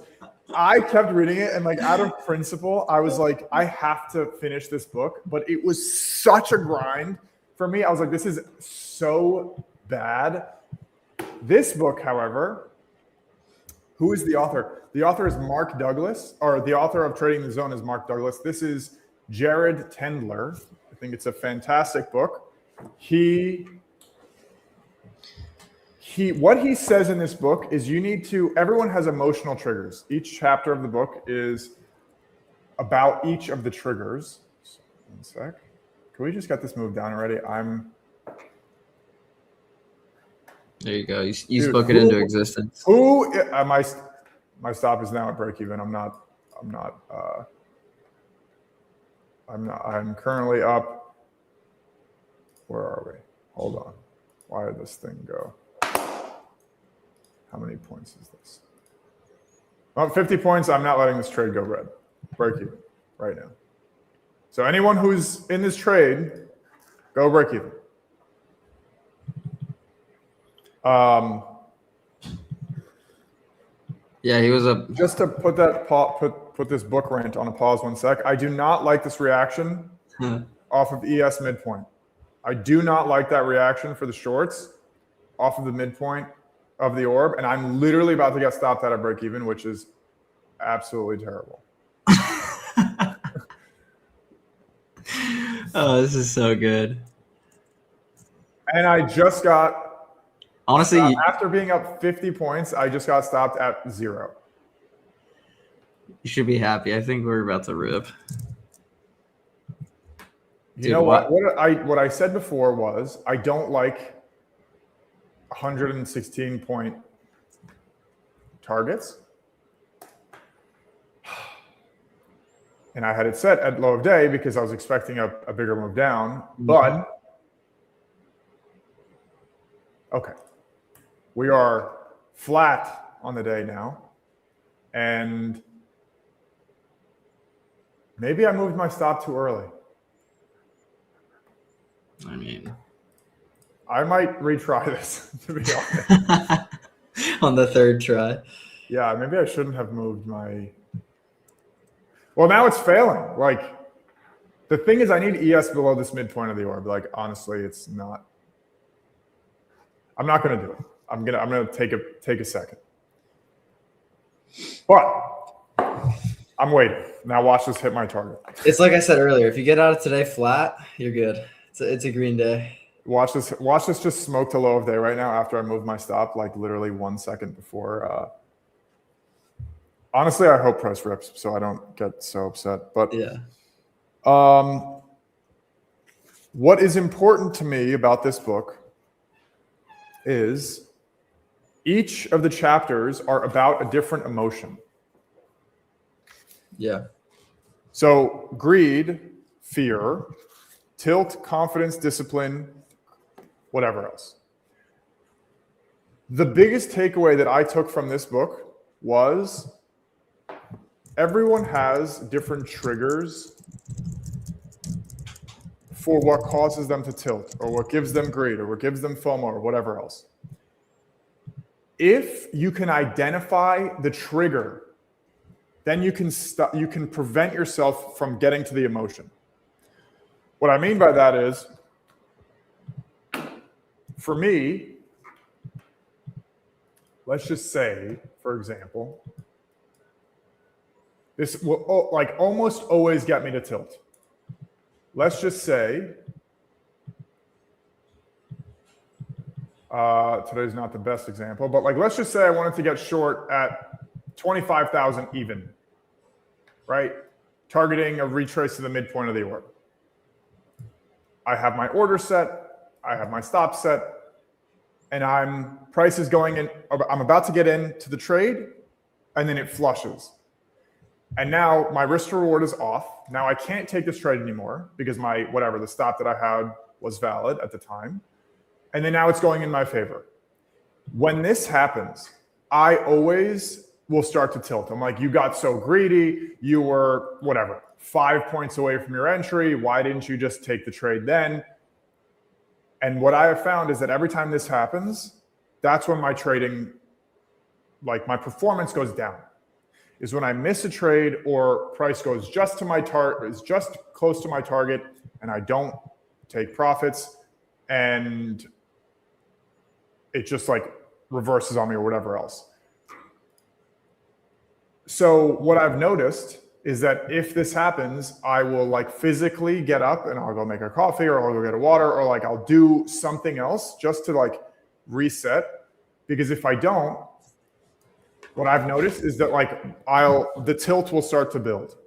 I kept reading it and like out of principle, I was like, I have to finish this book, but it was such a grind for me. I was like, this is so bad. This book, however, who is the author? The author is Mark Douglas, or the author of Trading in the Zone is Mark Douglas. This is Jared Tendler. I think it's a fantastic book. What he says in this book is everyone has emotional triggers. Each chapter of the book is about each of the triggers. One sec. Can we just get this move down already? There you go. You spoke it into existence. My stop is now at break even. I'm currently up Where are we? Hold on. Why did this thing go? How many points is this? Well, 50 points. I'm not letting this trade go red. Break even right now. So anyone who's in this trade, go break even. Yeah, he was a. Just to put that put this book rant on a pause 1 sec. I do not like this reaction off of ES midpoint. I do not like that reaction for the shorts off of the midpoint of the orb, and I'm literally about to get stopped at a break even, which is absolutely terrible. Oh, this is so good. And I just got, honestly, after being up 50 points, I just got stopped at 0. You should be happy. I think we're about to rip. You know what? What I said before was I don't like 116 point targets. And I had it set at low of day because I was expecting a bigger move down. But okay, we are flat on the day now. And maybe I moved my stop too early. I mean, I might retry this, to be honest. On the third try. Yeah, maybe I shouldn't have moved my... Well, now it's failing. Like, the thing is, I need ES below this midpoint of the orb. Like, honestly, it's not... I'm not going to do it. I'm gonna take a second. But I'm waiting. Now watch this hit my target. It's like I said earlier. If you get out of today flat, you're good. It's a green day. Watch this just smoke to low of day right now after I moved my stop, like literally 1 second before. Honestly, I hope price rips so I don't get so upset. But yeah. What is important to me about this book is each of the chapters are about a different emotion. Yeah. So greed, fear, tilt, confidence, discipline, whatever else. The biggest takeaway that I took from this book was everyone has different triggers for what causes them to tilt or what gives them greed or what gives them FOMO or whatever else. If you can identify the trigger, then you can prevent yourself from getting to the emotion. What I mean by that is, for me, let's just say, for example, this will like almost always get me to tilt. Let's just say, today's not the best example, but like let's just say I wanted to get short at 25,000 even, right? Targeting a retrace to the midpoint of the orb. I have my order set, I have my stop set, and price is going in, I'm about to get into the trade, and then it flushes. And now my risk to reward is off. Now I can't take this trade anymore because the stop that I had was valid at the time. And then now it's going in my favor. When this happens, I always will start to tilt. I'm like, you got so greedy. You were 5 points away from your entry. Why didn't you just take the trade then? And what I have found is that every time this happens, that's when my trading, like my performance goes down. Is when I miss a trade or price goes just to my is just close to my target and I don't take profits and it just like reverses on me or whatever else. So what I've noticed is that if this happens, I will like physically get up and I'll go make a coffee or I'll go get a water or like I'll do something else just to like reset. Because if I don't, what I've noticed is that like the tilt will start to build.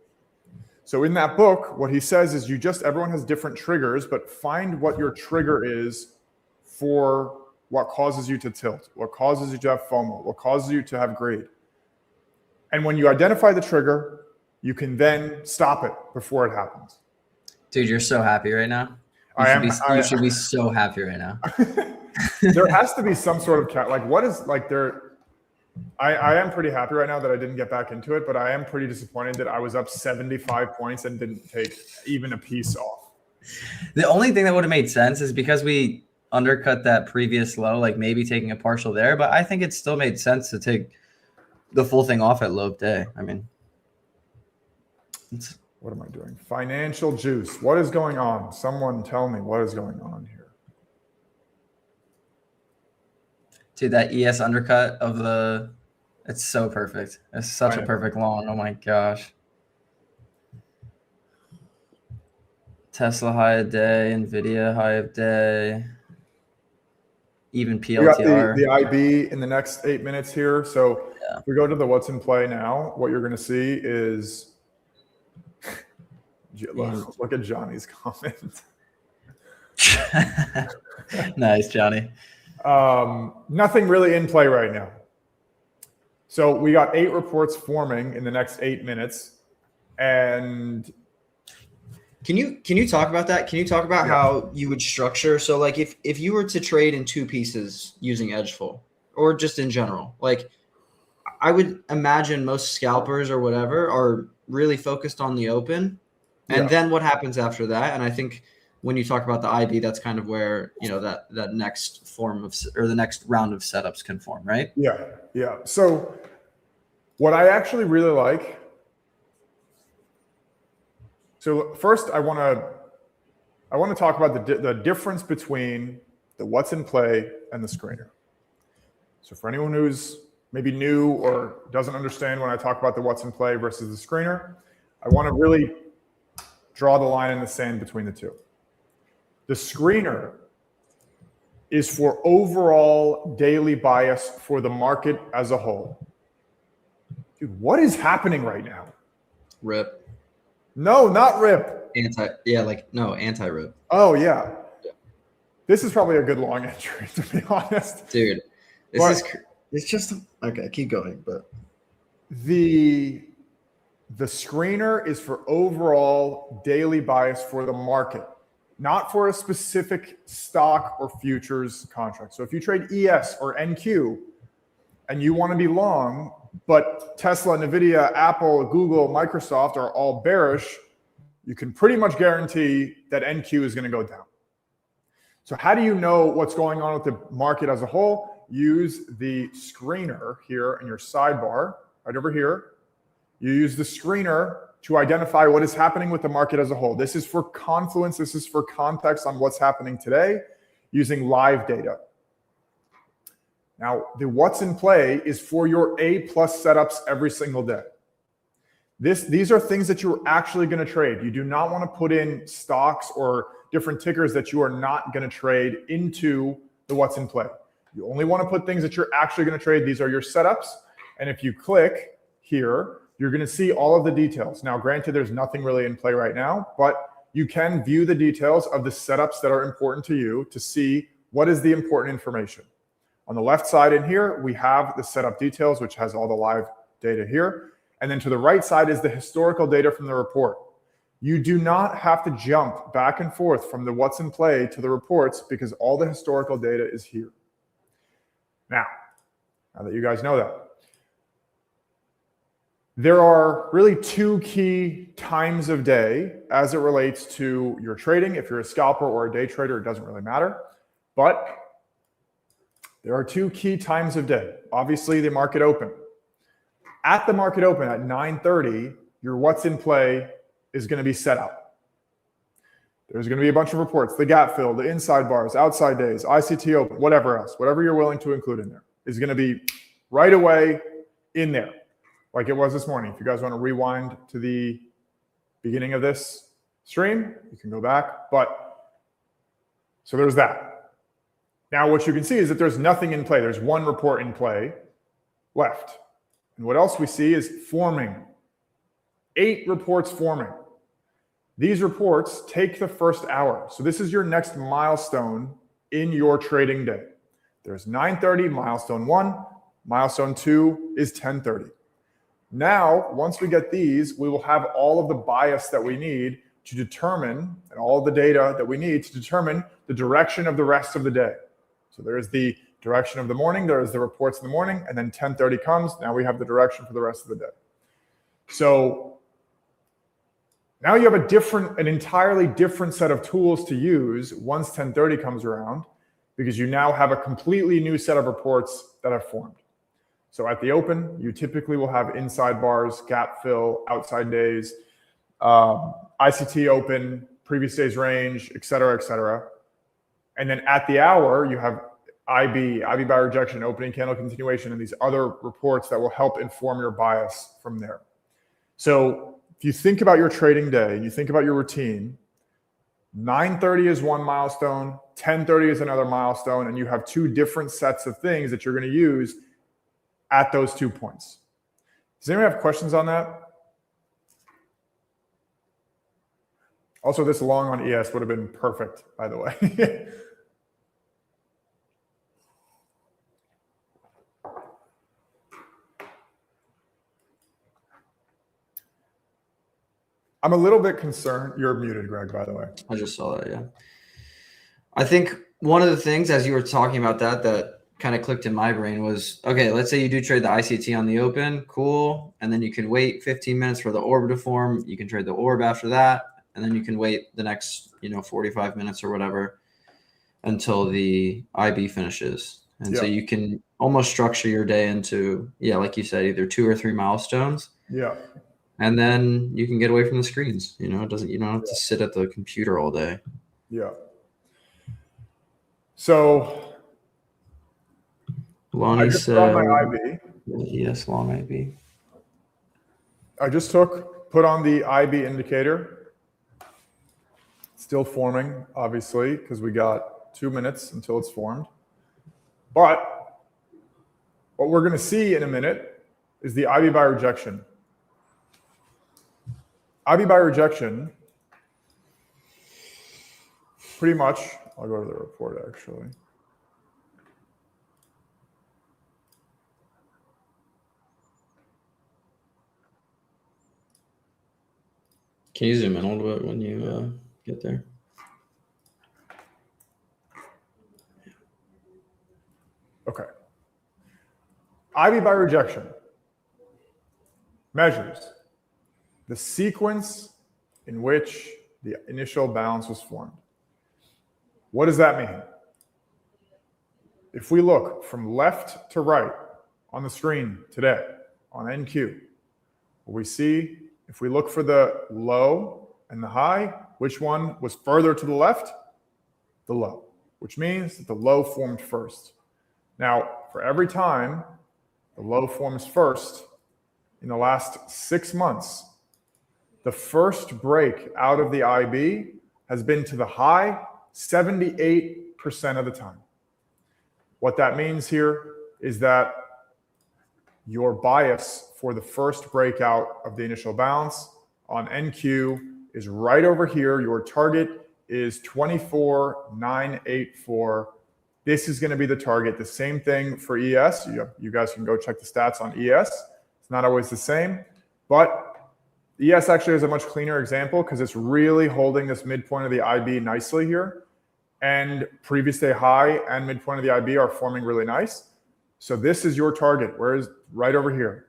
So in that book, what he says is everyone has different triggers, but find what your trigger is for what causes you to tilt, what causes you to have FOMO, what causes you to have greed. And when you identify the trigger, you can then stop it before it happens. Dude, you're so happy right now. You should be so happy right now. There has to be some sort of like what is like there. I am pretty happy right now that I didn't get back into it, but I am pretty disappointed that I was up 75 points and didn't take even a piece off. The only thing that would have made sense is because we undercut that previous low, like maybe taking a partial there, but I think it still made sense to take the full thing off at low of day. I mean, what am I doing? Financial juice. What is going on? Someone tell me what is going on here. Dude, that ES undercut of the, it's so perfect. It's such a perfect long. Oh my gosh. Tesla high of day, NVDA high of day, even PLTR. We got the IB in the next 8 minutes here. So if we go to the what's in play now, what you're going to see is, look at Johnny's comment. Nice, Johnny. Nothing really in play right now. So we got 8 reports forming in the next 8 minutes. And can you talk about that? Can you talk about how you would structure? So like if you were to trade in 2 pieces using edgeful or just in general, like I would imagine most scalpers or whatever are really focused on the open. And then what happens after that? And I think when you talk about the IB, that's kind of where, you know, that next form of, or the next round of setups can form, right? Yeah. Yeah. So what I actually really like, so first I want to talk about the difference between the what's in play and the screener. So for anyone who's maybe new or doesn't understand when I talk about the what's in play versus the screener, I want to really draw the line in the sand between the two. The screener is for overall daily bias for the market as a whole. Dude, what is happening right now? Rip. No, not rip. Anti-rip. Oh, yeah. This is probably a good long entry, to be honest. Dude, it's just, okay, keep going. But the screener is for overall daily bias for the market, not for a specific stock or futures contract. So if you trade ES or NQ and you want to be long, but Tesla, NVIDIA, Apple, Google, Microsoft are all bearish, you can pretty much guarantee that NQ is going to go down. So how do you know what's going on with the market as a whole? Use the screener here in your sidebar, right over here. You use the screener to identify what is happening with the market as a whole. This is for confluence. This is for context on what's happening today using live data. Now, the what's in play is for your A+ setups every single day. These are things that you're actually going to trade. You do not want to put in stocks or different tickers that you are not going to trade into the what's in play. You only want to put things that you're actually going to trade. These are your setups. And if you click here, you're going to see all of the details. Now, granted, there's nothing really in play right now, but you can view the details of the setups that are important to you to see what is the important information. On the left side in here, we have the setup details, which has all the live data here. And then to the right side is the historical data from the report. You do not have to jump back and forth from the what's in play to the reports because all the historical data is here. Now that you guys know that, there are really 2 key times of day as it relates to your trading. If you're a scalper or a day trader, it doesn't really matter. But there are 2 key times of day. Obviously, the market open. At the market open at 9:30, your what's in play is going to be set up. There's going to be a bunch of reports, the gap fill, the inside bars, outside days, ICT open, whatever else, whatever you're willing to include in there is going to be right away in there, like it was this morning. If you guys want to rewind to the beginning of this stream, you can go back. But so there's that. Now, what you can see is that there's nothing in play. There's 1 report in play left. And what else we see is forming. 8 reports forming. These reports take the first hour. So this is your next milestone in your trading day. There's 9:30, milestone 1. Milestone 2 is 10:30. Now, once we get these, we will have all of the bias that we need to determine, and all the data that we need to determine the direction of the rest of the day. So there is the direction of the morning, there is the reports in the morning, and then 10:30 comes, now we have the direction for the rest of the day. So now you have an entirely different set of tools to use once 10:30 comes around, because you now have a completely new set of reports that have formed. So at the open, you typically will have inside bars, gap fill, outside days, ICT open, previous day's range, et cetera, et cetera. And then at the hour, you have IB by rejection, opening candle continuation, and these other reports that will help inform your bias from there. So if you think about your trading day and you think about your routine, 9:30 is one milestone, 10:30 is another milestone, and you have two different sets of things that you're going to use at those 2 points. Does anyone have questions on that? Also, this long on ES would have been perfect, by the way. I'm a little bit concerned. You're muted, Greg, by the way. I just saw that, yeah. I think one of the things, as you were talking about that kind of clicked in my brain was, okay, let's say you do trade the ICT on the open, cool. And then you can wait 15 minutes for the orb to form. You can trade the orb after that. And then you can wait the next, 45 minutes or whatever until the IB finishes. And so you can almost structure your day into, like you said, either 2 or 3 milestones. Yeah. And then you can get away from the screens. You don't have to sit at the computer all day. Yeah. So Lonnie said, on my IB. Yes, long IB. I just put on the IB indicator. Still forming, obviously, because we got 2 minutes until it's formed. But what we're going to see in a minute is the IB by rejection. IB by rejection, pretty much, I'll go to the report actually. Can you zoom in a little bit when you get there? Okay. IB by rejection measures the sequence in which the initial balance was formed. What does that mean? If we look from left to right on the screen today on NQ, we see, if we look for the low and the high, which one was further to the left? The low, which means that the low formed first. Now, for every time the low forms first in the last 6 months, the first break out of the IB has been to the high 78% of the time. What that means here is that your bias for the first breakout of the initial balance on NQ is right over here. Your target is 24,984. This is going to be the target. The same thing for ES. You guys can go check the stats on ES. It's not always the same, but ES actually has a much cleaner example because it's really holding this midpoint of the IB nicely here. And previous day high and midpoint of the IB are forming really nice. So this is your target. Whereas right over here,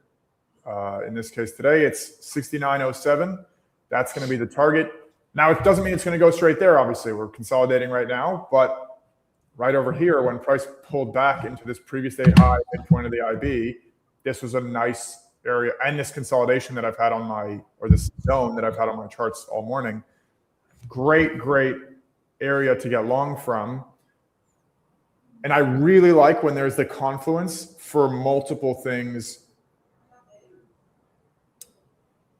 in this case today, it's 69.07. That's going to be the target. Now, it doesn't mean it's going to go straight there. Obviously, we're consolidating right now, but right over here, when price pulled back into this previous day high midpoint of the IB, this was a nice area, and this consolidation that I've had on my, or this zone that I've had on my charts all morning. Great area to get long from. And I really like when there's the confluence for multiple things.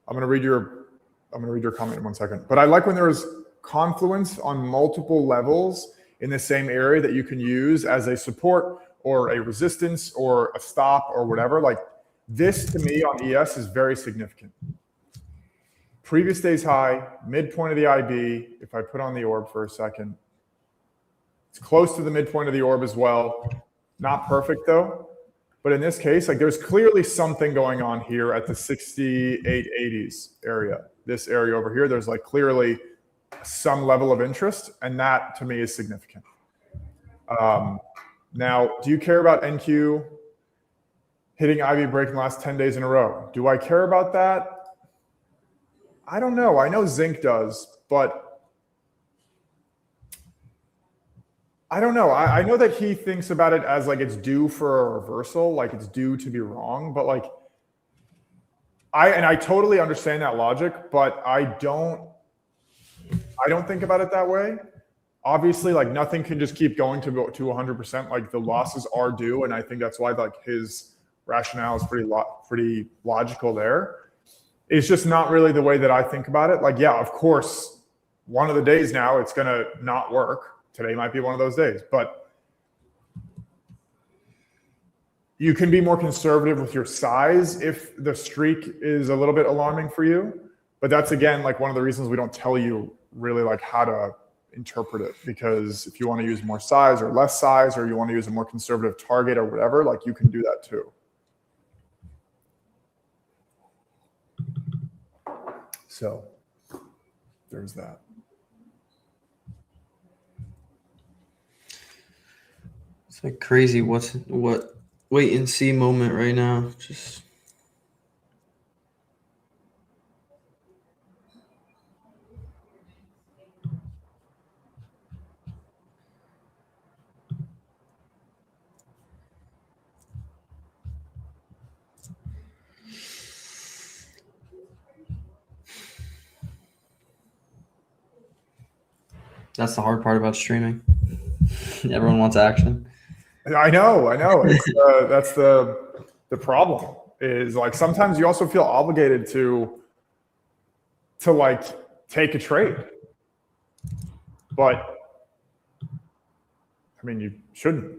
I'm going to read your comment in 1 second. But I like when there's confluence on multiple levels in the same area that you can use as a support or a resistance or a stop or whatever. Like this to me on ES is very significant. Previous day's high, midpoint of the IB. If I put on the orb for a second, it's close to the midpoint of the orb as well. Not perfect though. But in this case, like there's clearly something going on here at the 6880s area. this area over here, there's like clearly some level of interest, and that to me is significant. Now, do you care about NQ hitting IB breaking last 10 days in a row? Do I care about that? I don't know. I know Zinc does, but I don't know. I know that he thinks about it as like it's due for a reversal, like it's due to be wrong, but like I totally understand that logic, but I don't think about it that way. Obviously, like nothing can just keep going to 100%. Like the losses are due, and I think that's why like his rationale is pretty logical there. It's just not really the way that I think about it. Like, yeah, of course, one of the days now it's gonna not work. Today might be one of those days, but you can be more conservative with your size if the streak is a little bit alarming for you. But that's again like one of the reasons we don't tell you really like how to interpret it, because if you want to use more size or less size, or you want to use a more conservative target or whatever, like you can do that too. So there's that. It's like crazy. What wait and see moment right now. Just that's the hard part about streaming. Everyone wants action. I know. It's, that's the problem is like sometimes you also feel obligated to like take a trade, but I mean you shouldn't.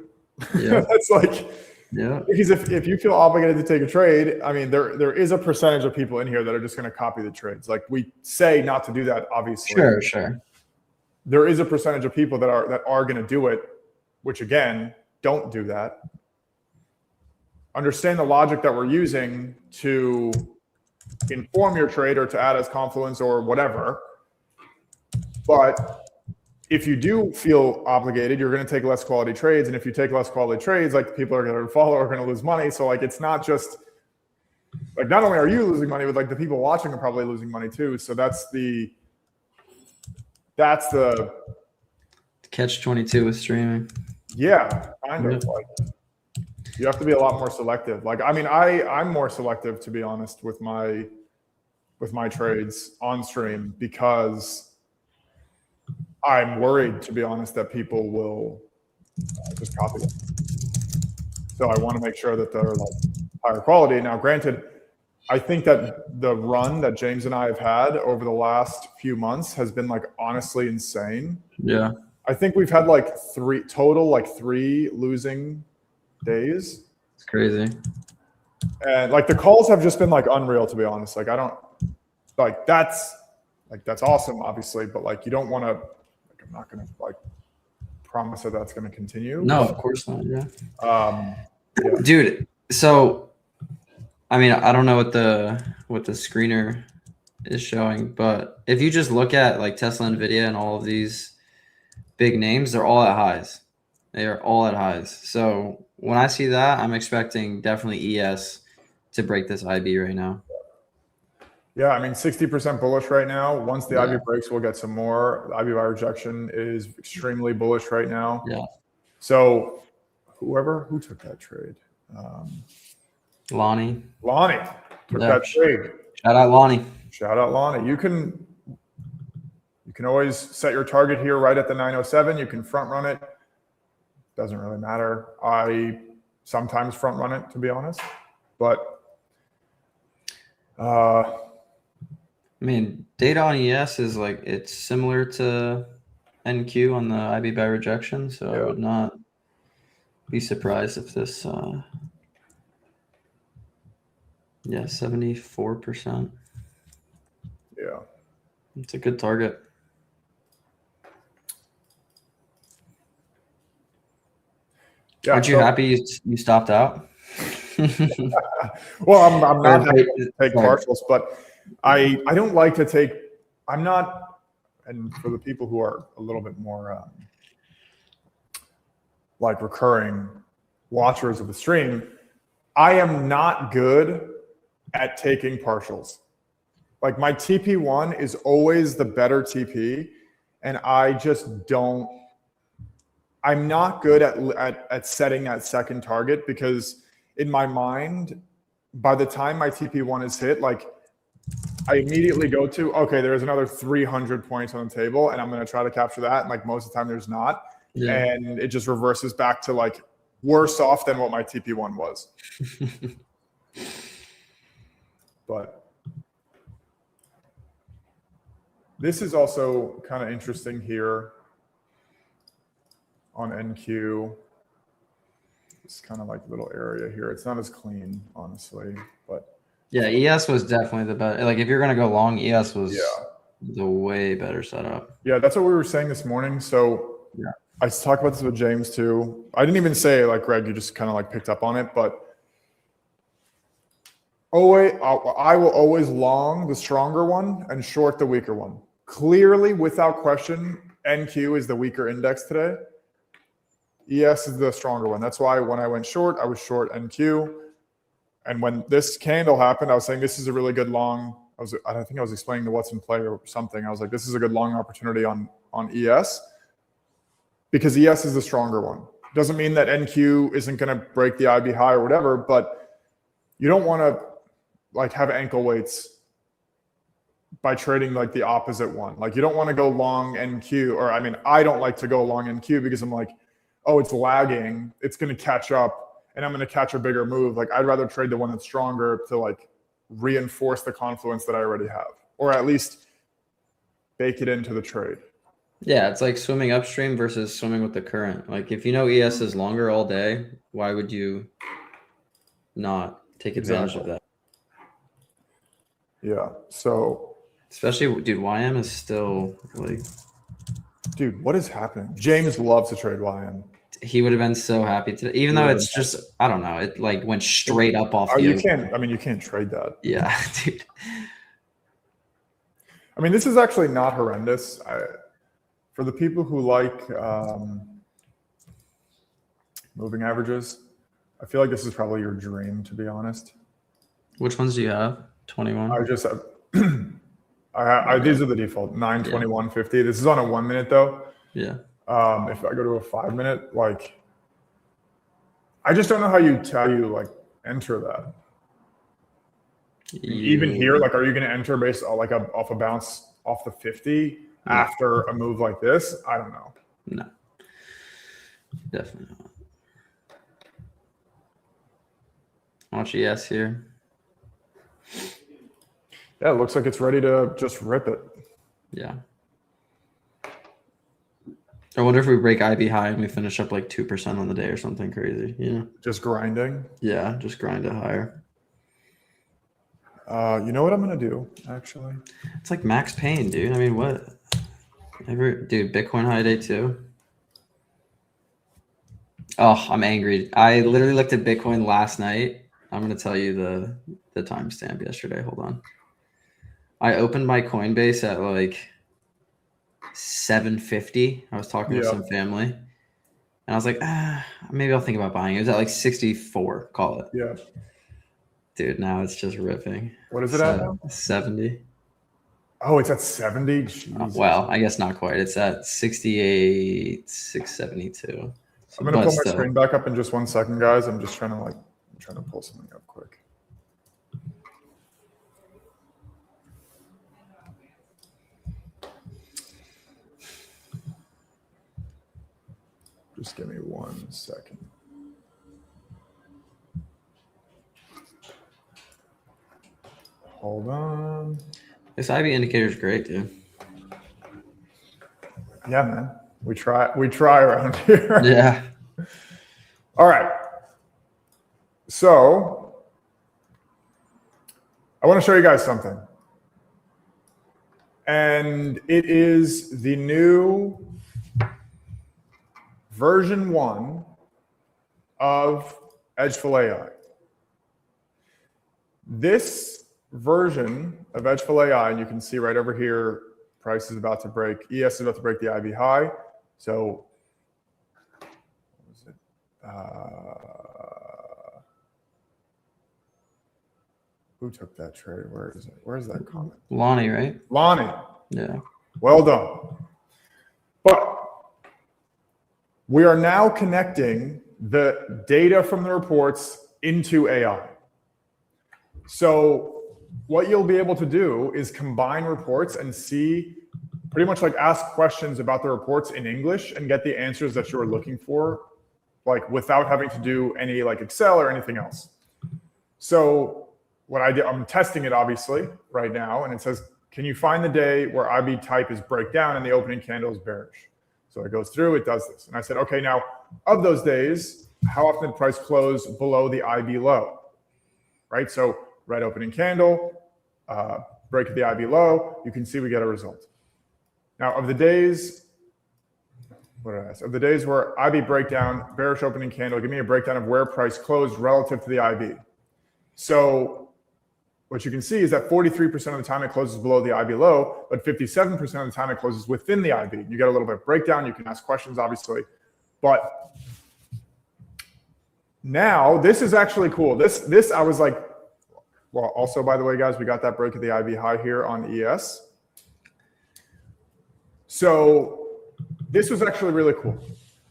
Yeah. That's like, yeah. Because if you feel obligated to take a trade, I mean there is a percentage of people in here that are just going to copy the trades. Like we say not to do that, obviously. Sure. There is a percentage of people that are going to do it, which again, don't do that. Understand the logic that we're using to inform your trade or to add as confluence or whatever. But if you do feel obligated, you're going to take less quality trades. And if you take less quality trades, like the people are going to follow are going to lose money. So like, it's not just like, not only are you losing money, but like the people watching are probably losing money too. So that's the catch-22 with streaming. Yeah, kind of. Like you have to be a lot more selective. Like, I mean, I'm more selective, to be honest, with my trades on stream, because I'm worried, to be honest, that people will just copy them. So I want to make sure that they're like higher quality. Now, granted, I think that the run that James and I have had over the last few months has been like honestly insane. Yeah. I think we've had like three losing days. It's crazy. And like the calls have just been like unreal, to be honest. Like I don't like that's awesome, obviously, but like you don't want to like, I'm not going to like promise that that's going to continue. No, of course not. Yeah. Yeah. Dude, so I mean, I don't know what the screener is showing, but if you just look at like Tesla, NVDA, and all of these big names, they're all at highs. They are all at highs. So when I see that, I'm expecting definitely ES to break this IB right now. Yeah, I mean, 60% bullish right now. Once the IB breaks, we'll get some more. The IB by rejection is extremely bullish right now. Yeah. So who took that trade? Lonnie took that trade. Shout out Lonnie. You can always set your target here right at the 907. You can front run it. Doesn't really matter. I sometimes front run it, to be honest, but I mean, data on ES is like, it's similar to NQ on the IB by rejection. So I would not be surprised if this, 74%. Yeah. It's a good target. Yeah, aren't you happy you stopped out? Well, I'm not happy to take partials, but I don't like to take, I'm not, and for the people who are a little bit more like recurring watchers of the stream, I am not good at taking partials. Like my TP1 is always the better TP, and I just don't, I'm not good at setting that second target, because in my mind, by the time my TP1 is hit, like I immediately go to, okay, there's another 300 points on the table and I'm going to try to capture that. And like most of the time there's not. Yeah. And it just reverses back to like worse off than what my TP1 was. But this is also kind of interesting here on NQ. It's kind of like a little area here. It's not as clean, honestly, but yeah, ES was definitely the better. Like if you're gonna go long, ES was the way better setup. Yeah, that's what we were saying this morning. So yeah, I talked about this with James too. I didn't even say it, like Greg, you just kind of like picked up on it, but always, I will always long the stronger one and short the weaker one. Clearly, without question, NQ is the weaker index today. ES is the stronger one. That's why when I went short, I was short NQ. And when this candle happened, I was saying this is a really good long. I think I was explaining the what's in play or something. I was like, this is a good long opportunity on ES, because ES is the stronger one. Doesn't mean that NQ isn't going to break the IB high or whatever, but you don't want to like have ankle weights by trading like the opposite one. Like you don't want to go long NQ, or I mean, I don't like to go long NQ because I'm like, oh, it's lagging, it's going to catch up, and I'm going to catch a bigger move. Like I'd rather trade the one that's stronger to like reinforce the confluence that I already have, or at least bake it into the trade. Yeah, it's like swimming upstream versus swimming with the current. Like if you know ES is longer all day, why would you not take advantage of that? Yeah. So especially, dude, YM is still like, dude, what is happening? James loves to trade YM. He would have been so happy today, even though it's just, I don't know, it like went straight up off. You can't, I mean, you can't trade that. Yeah, dude. I mean, this is actually not horrendous. For the people who like moving averages, I feel like this is probably your dream, to be honest. Which ones do you have? 21? I just have, these are the default, 9, 21, 50. This is on a 1 minute though. Yeah. If I go to a 5 minute, like, I just don't know how you like enter that. Even here, like, are you going to enter based on like off a bounce off the 50 after a move like this? I don't know. No, definitely not. Watch ES here. Yeah, it looks like it's ready to just rip it. Yeah. I wonder if we break IB high and we finish up like 2% on the day or something crazy, you know? Just grinding? Yeah, just grind it higher. You know what I'm going to do, actually? It's like Max Payne, dude. I mean, what? Dude, Bitcoin high day too. Oh, I'm angry. I literally looked at Bitcoin last night. I'm going to tell you the timestamp yesterday. Hold on. I opened my Coinbase at like 750. I was talking with some family, and I was like, maybe I'll think about buying it. It was at like 64, call it. Yeah. Dude, now it's just ripping. What is it at now? 70. Oh, it's at 70? Jesus. Well, I guess not quite. It's at 68, 672. I'm going to pull my screen back up in just 1 second, guys. I'm just trying to pull something up quick. Just give me 1 second. Hold on. This IB indicator is great, dude. Yeah, man. We try around here. Yeah. All right. So I want to show you guys something. And it is the new version 1 of edgeful AI. This version of edgeful AI, and you can see right over here, price is about to break, ES is about to break the IB high. So what was it? Who took that trade? Where is it? Where is that comment? Lonnie, right? Lonnie. Yeah. Well done. But we are now connecting the data from the reports into AI. So what you'll be able to do is combine reports and see, pretty much like ask questions about the reports in English and get the answers that you're looking for, like without having to do any like Excel or anything else. So what I did, I'm testing it obviously right now, and it says, can you find the day where IB type is breakdown and the opening candle is bearish? So it goes through, it does this. And I said, okay, now of those days, how often did price close below the IB low? Right, so red opening candle, break of the IB low, you can see we get a result. Now of the days, what did I ask? Of the days where IB breakdown, bearish opening candle, give me a breakdown of where price closed relative to the IB. So what you can see is that 43% of the time it closes below the IB low, but 57% of the time it closes within the IB. You get a little bit of breakdown. You can ask questions, obviously. But now this is actually cool. This I was like, well, also, by the way, guys, we got that break of the IB high here on ES. So this was actually really cool.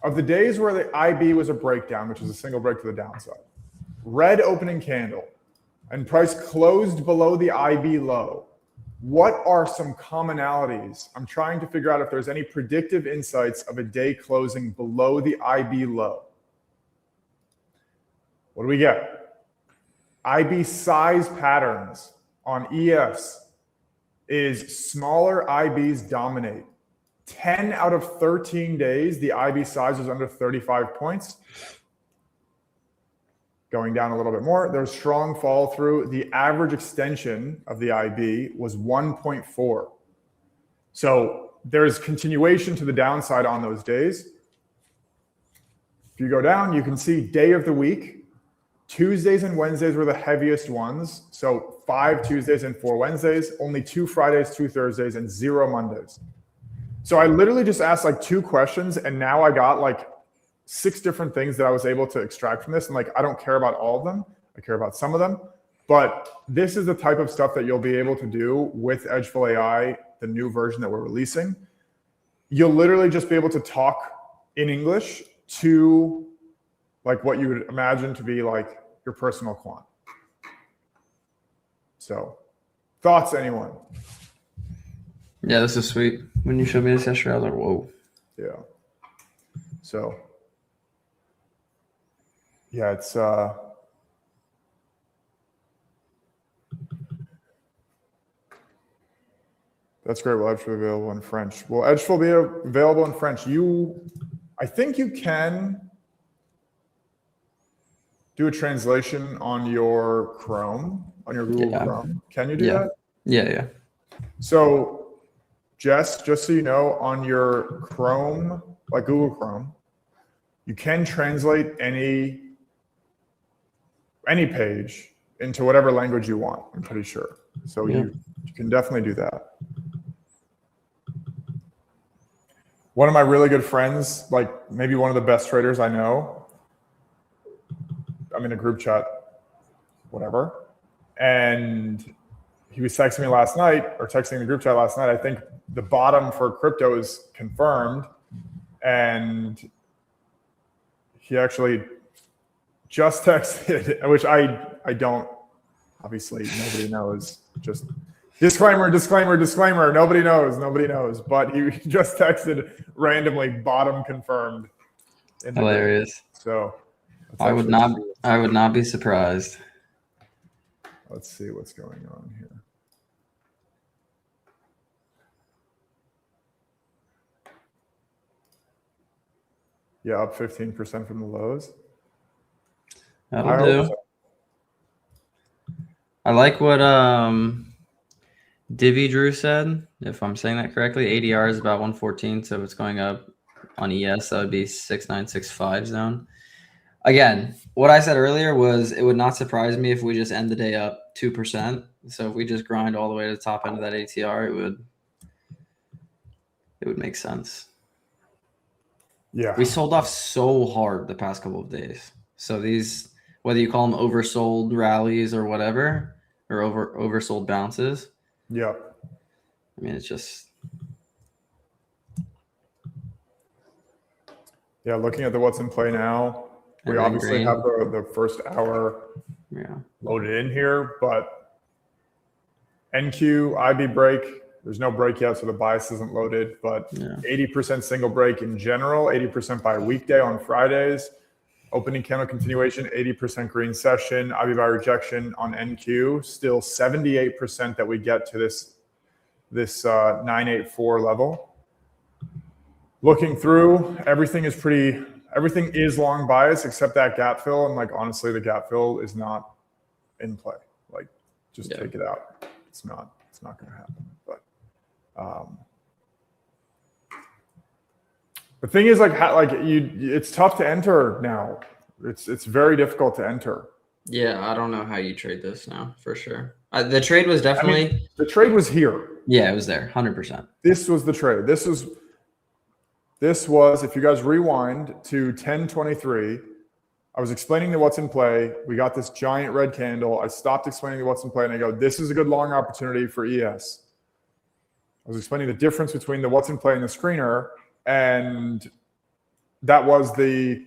Of the days where the IB was a breakdown, which is a single break to the downside, red opening candle, and price closed below the IB low, what are some commonalities? I'm trying to figure out if there's any predictive insights of a day closing below the IB low. What do we get? IB size patterns on ES is smaller IBs dominate. 10 out of 13 days, the IB size is under 35 points. Going down a little bit more, there's strong fall through. The average extension of the IB was 1.4. So there's continuation to the downside on those days. If you go down, you can see day of the week. Tuesdays and Wednesdays were the heaviest ones. So 5 Tuesdays and 4 Wednesdays, only 2 Fridays, 2 Thursdays, and 0 Mondays. So I literally just asked like 2 questions, and now I got like 6 different things that I was able to extract from this. And like, I don't care about all of them. I care about some of them. But this is the type of stuff that you'll be able to do with edgeful AI, the new version that we're releasing. You'll literally just be able to talk in English to like what you would imagine to be like your personal quant. So thoughts, anyone? Yeah, this is sweet. When you showed me this yesterday, I was like, whoa. Yeah. So yeah, it's that's great. Will edgeful be available in French? Will edgeful be available in French? I think you can do a translation on your Chrome, on your Google Chrome. Can you do that? Yeah. So Jess, just so you know, on your Chrome, like Google Chrome, you can translate any page into whatever language you want, I'm pretty sure. So you can definitely do that. One of my really good friends, like maybe one of the best traders I know, I'm in a group chat, whatever, and he was texting me last night, or texting the group chat last night. I think the bottom for crypto is confirmed, and he actually just texted, which I don't, obviously nobody knows, just disclaimer, nobody knows, but he just texted randomly, bottom confirmed. Hilarious. So I would not be surprised. Let's see what's going on here. Yeah, up 15% from the lows. That'll do. So. I like what Divvy Drew said, if I'm saying that correctly. ADR is about 114, so if it's going up on ES, that would be 6965 zone. Again, what I said earlier was it would not surprise me if we just end the day up 2%. So if we just grind all the way to the top end of that ATR, it would make sense. Yeah. We sold off so hard the past couple of days. So these, whether you call them oversold rallies or whatever, or oversold bounces. Yeah. I mean, it's just. Yeah, looking at the what's in play now, we obviously have the first hour loaded in here, but NQ, IB break, there's no break yet, so the bias isn't loaded, but 80% single break in general, 80% by weekday on Fridays, opening candle continuation, 80% green session, IB by rejection on NQ, still 78% that we get to this 984 level. Looking through, everything is long bias except that gap fill, and like honestly, the gap fill is not in play. Like, just take it out. It's not going to happen. But the thing is, it's tough to enter now. It's very difficult to enter. Yeah, I don't know how you trade this now for sure. The trade was definitely the trade was here. Yeah, it was there, 100%. This was the trade. This was, if you guys rewind to 10:23, I was explaining the what's in play. We got this giant red candle. I stopped explaining the what's in play and I go, this is a good long opportunity for ES. I was explaining the difference between the what's in play and the screener, and that was the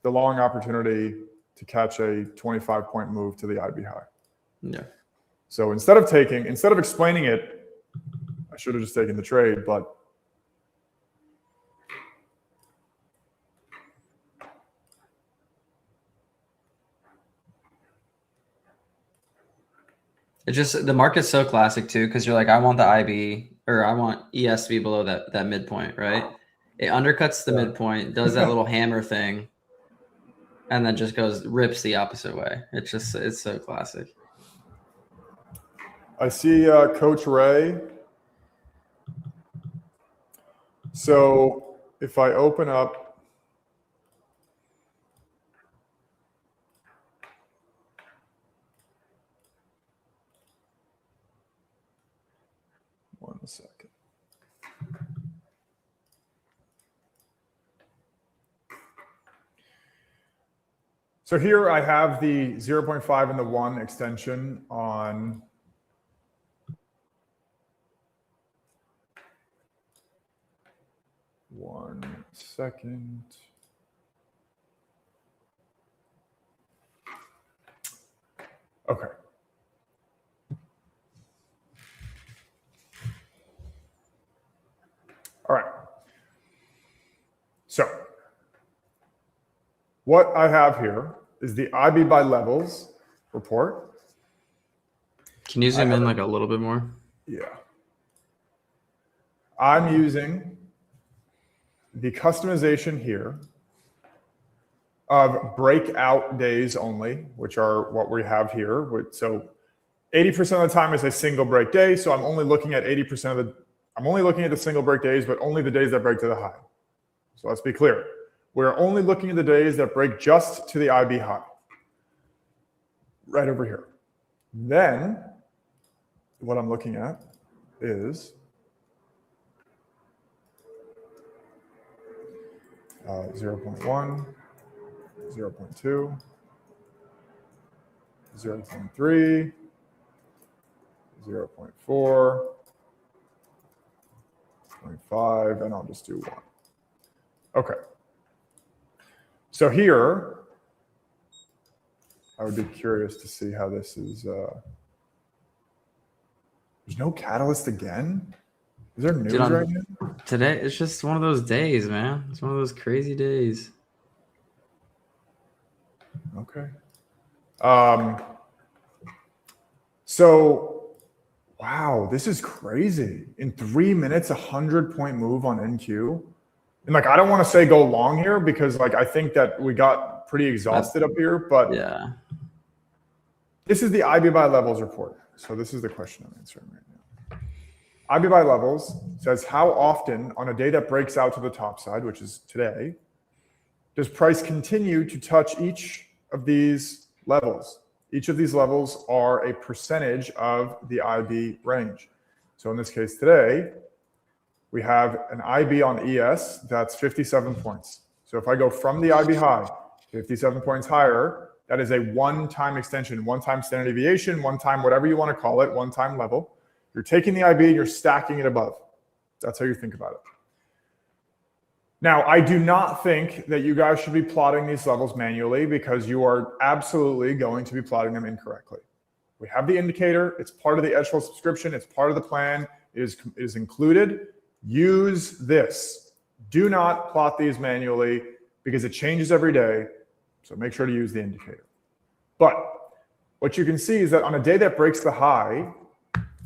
long opportunity to catch a 25-point move to the IB high. Yeah. So instead of explaining it, I should have just taken the trade, but it's just, the market's so classic too, because you're like, I want the IB, or I want ES to be below that midpoint, right? It undercuts the midpoint, does that little hammer thing, and then just rips the opposite way. It's so classic. I see Coach Ray. So if I open up, one second. So here I have the 0.5 and the 1 extension on one second. Okay. All right. So what I have here is the IB by levels report. Can you zoom in like a little bit more? Yeah. I'm using the customization here of breakout days only, which are what we have here. So 80% of the time is a single break day. So I'm only looking at 80% of I'm only looking at the single break days, but only the days that break to the high. So let's be clear. We're only looking at the days that break just to the IB high. Right over here. Then what I'm looking at is 0.1, 0.2, 0.3, 0.4, 0.5, and I'll just do 1. Okay. So here, I would be curious to see how this is. There's no catalyst again? Is there news right now? Today, it's just one of those days, man. It's one of those crazy days. Okay. So, wow, this is crazy. In 3 minutes, 100-point move on NQ. And like, I don't want to say go long here because like, I think that we got pretty exhausted up here, but yeah, this is the IB by levels report. So this is the question I'm answering right now. IB by levels says how often on a day that breaks out to the top side, which is today, does price continue to touch each of these levels? Each of these levels are a percentage of the IB range. So in this case today, we have an IB on ES that's 57 points. So if I go from the IB high, 57 points higher, that is a one-time extension, one-time standard deviation, one-time whatever you want to call it, one-time level. You're taking the IB and you're stacking it above. That's how you think about it. Now, I do not think that you guys should be plotting these levels manually because you are absolutely going to be plotting them incorrectly. We have the indicator. It's part of the edgeful subscription. It's part of the plan. It is included. Use this. Do not plot these manually because it changes every day. So make sure to use the indicator. But what you can see is that on a day that breaks the high,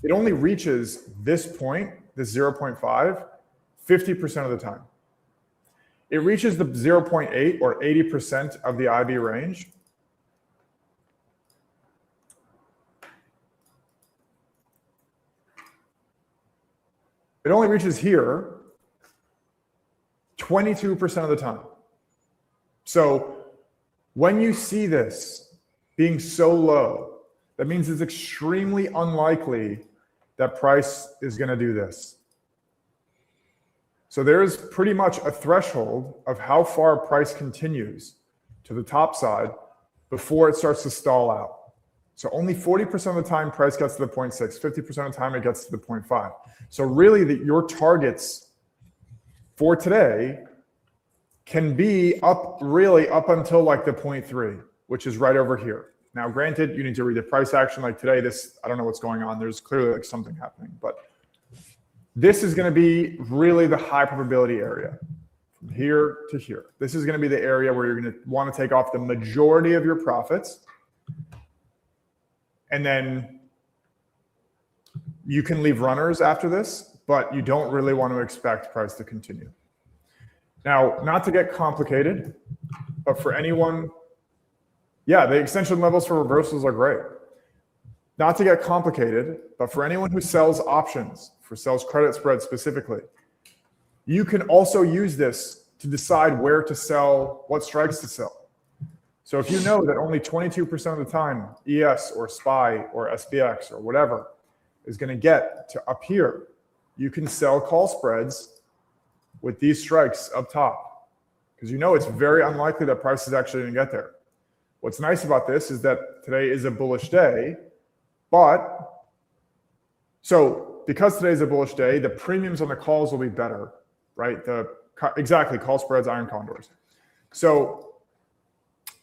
it only reaches this point, this 0.5, 50% of the time. It reaches the 0.8 or 80% of the IB range. It only reaches here 22% of the time. So when you see this being so low, that means it's extremely unlikely that price is going to do this. So there is pretty much a threshold of how far price continues to the top side before it starts to stall out. So only 40% of the time price gets to the 0.6, 50% of the time it gets to the 0.5. So really your targets for today can be up until like the 0.3, which is right over here. Now, granted, you need to read the price action like today. This, I don't know what's going on. There's clearly like something happening, but this is going to be really the high probability area from here to here. This is going to be the area where you're going to want to take off the majority of your profits. And then you can leave runners after this, but you don't really want to expect price to continue. Now, not to get complicated, but for anyone, yeah, the extension levels for reversals are great. Not to get complicated, but for anyone who sells options, for sells credit spread specifically, you can also use this to decide where to sell, what strikes to sell. So if you know that only 22% of the time ES or SPY or SPX or whatever is going to get to up here, you can sell call spreads with these strikes up top because you know it's very unlikely that price is actually going to get there. What's nice about this is that today is a bullish day, but so because today is a bullish day, the premiums on the calls will be better, right? Exactly, call spreads, iron condors. So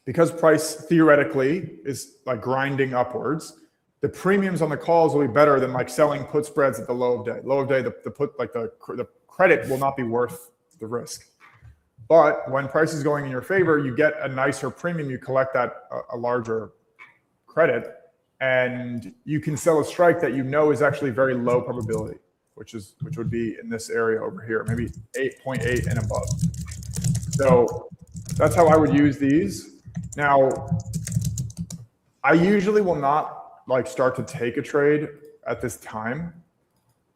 because price theoretically is like grinding upwards, the premiums on the calls will be better than like selling put spreads at the low of day. Low of day, the credit will not be worth the risk. But when price is going in your favor, you get a nicer premium. You collect that a larger credit, and you can sell a strike that you know is actually very low probability, which would be in this area over here, maybe 8.8 and above. So that's how I would use these. Now, I usually will not like start to take a trade at this time.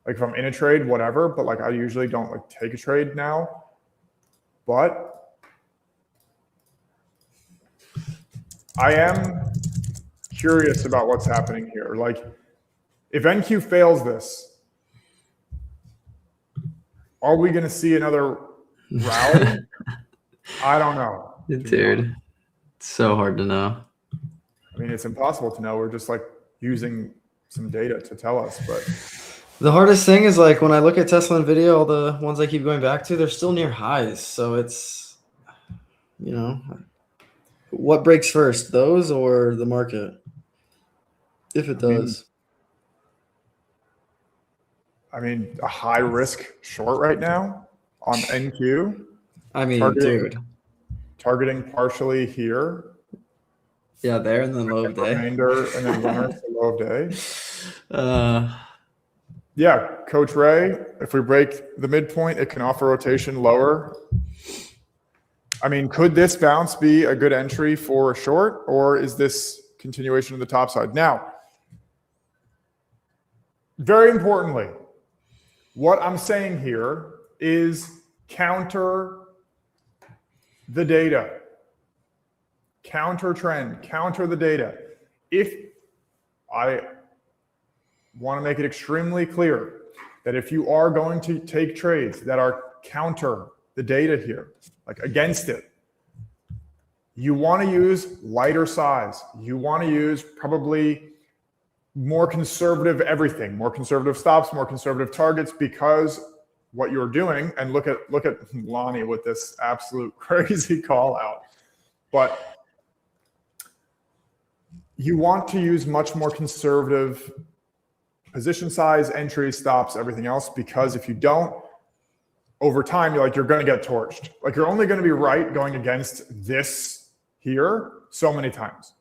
Like if I'm in a trade, whatever, but like I usually don't like take a trade now. But I am curious about what's happening here. Like if NQ fails this, are we going to see another rally? I don't know. Dude, it's so hard to know. I mean, it's impossible to know. We're just like using some data to tell us, but the hardest thing is like when I look at Tesla and NVIDIA, all the ones I keep going back to, they're still near highs. So it's, you know, what breaks first, those or the market? If it does. I mean, a high risk short right now on NQ. I mean, targeting partially here. Yeah, there and then low of day. Remainder and then runner to low of day. Yeah, Coach Ray, if we break the midpoint, it can offer rotation lower. I mean, could this bounce be a good entry for a short, or is this continuation of the top side? Now, very importantly, what I'm saying here is counter the data. Counter trend, counter the data. if I want to make it extremely clear that if you are going to take trades that are counter the data here, like against it, you want to use lighter size. You want to use probably more conservative everything, more conservative stops, more conservative targets, because what you're doing, and look at Lonnie with this absolute crazy call out, but you want to use much more conservative position size, entries, stops, everything else, because if you don't, over time, you're going to get torched. Like, you're only going to be right going against this here so many times,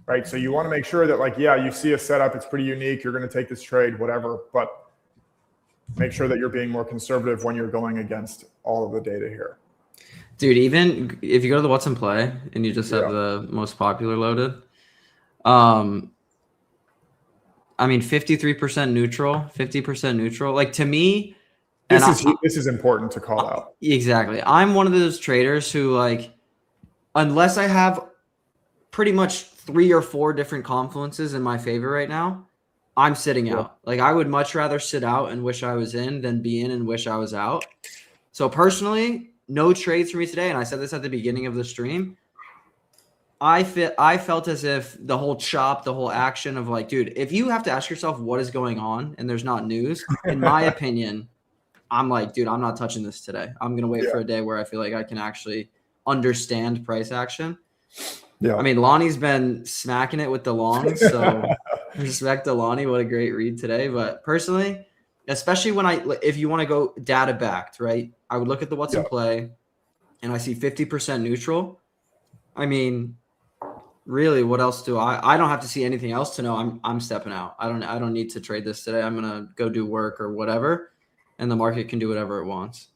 right? So you want to make sure that, like, yeah, you see a setup, it's pretty unique, you're going to take this trade, whatever, but make sure that you're being more conservative when you're going against all of the data here. Dude, even if you go to the what's in play and you just have the most popular loaded, I mean, 53% neutral, 50% neutral. Like, to me, this is important to call out. Exactly. I'm one of those traders who, like, unless I have pretty much 3 or 4 different confluences in my favor right now, I'm sitting out. Like, I would much rather sit out and wish I was in than be in and wish I was out. So personally, no trades for me today. And I said this at the beginning of the stream. I felt as if the whole chop, the whole action of, like, dude, if you have to ask yourself what is going on and there's not news, in my opinion, I'm like, dude, I'm not touching this today. I'm going to wait for a day where I feel like I can actually understand price action. Yeah. I mean, Lonnie's been smacking it with the longs, so respect to Lonnie. What a great read today. But personally, especially if you want to go data backed, right? I would look at the what's in play and I see 50% neutral. I mean, really, what else do I don't have to see anything else to know I'm stepping out. I don't need to trade this today. I'm going to go do work or whatever, and the market can do whatever it wants.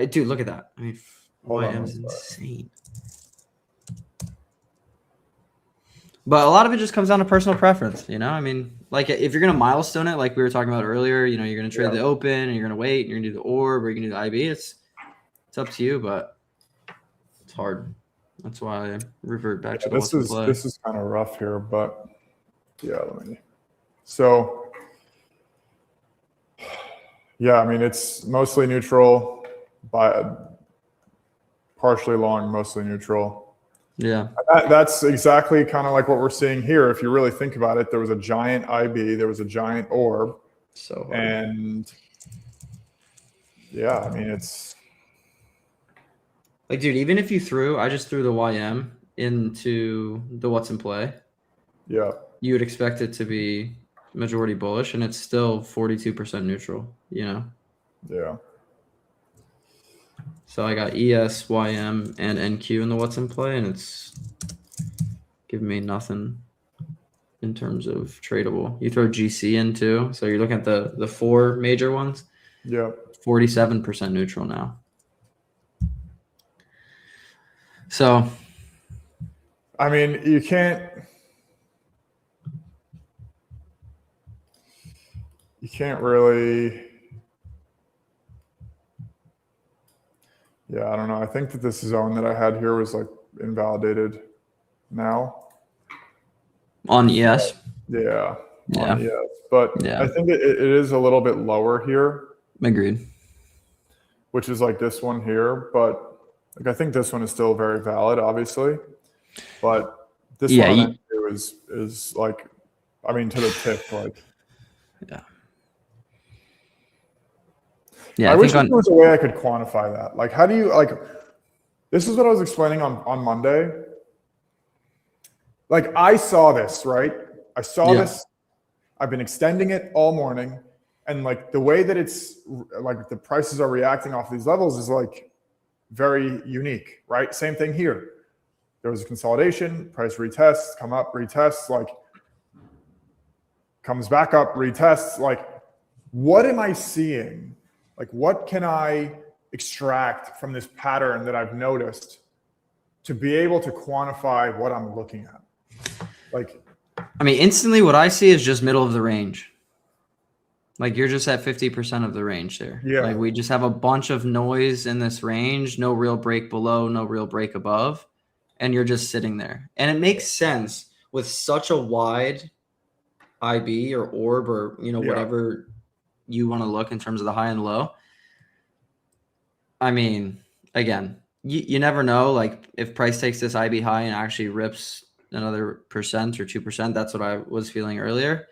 Dude, look at that. I mean, YM's insane. But a lot of it just comes down to personal preference, you know? I mean, like, if you're going to milestone it, like we were talking about earlier, you know, you're going to trade the open and you're going to wait and you're going to do the orb or you're going to do the IB. It's up to you, but it's hard. That's why I revert back to the what's in play. This is kind of rough here, but so I mean, it's mostly neutral, by partially long, mostly neutral. Yeah. That's exactly kind of like what we're seeing here. If you really think about it, there was a giant IB, there was a giant orb. So hard. And I mean, it's like, dude, even if you I just threw the YM into the what's in play. Yeah. You would expect it to be majority bullish, and it's still 42% neutral, you know? Yeah. So I got ES, YM, and NQ in the what's in play, and it's giving me nothing in terms of tradable. You throw GC in too, so you're looking at the 4 major ones. Yeah. 47% neutral now. So, I mean, you can't really. Yeah, I don't know. I think that this zone that I had here was, like, invalidated now. On ES? Yeah. Yeah. On ES. But I think it is a little bit lower here. Agreed. Which is like this one here. But, like, I think this one is still very valid, obviously. But this one is like, I mean, to the tip, like. Yeah. Yeah, I wish there was a way I could quantify that. Like, how do you, like, this is what I was explaining on Monday. Like, I saw this, right? I saw this. I've been extending it all morning. And, like, the way that it's, like, the prices are reacting off these levels is, like, very unique, right? Same thing here. There was a consolidation, price retests, come up, retests, like, comes back up, retests. Like, what am I seeing? Like, what can I extract from this pattern that I've noticed to be able to quantify what I'm looking at? Like, I mean, instantly what I see is just middle of the range. Like, you're just at 50% of the range there. Yeah. Like, we just have a bunch of noise in this range, no real break below, no real break above, and you're just sitting there. And it makes sense with such a wide IB or orb or, whatever you want to look in terms of the high and low. I mean, again, you never know. Like if price takes this IB high and actually rips another % or 2%, that's what I was feeling earlier.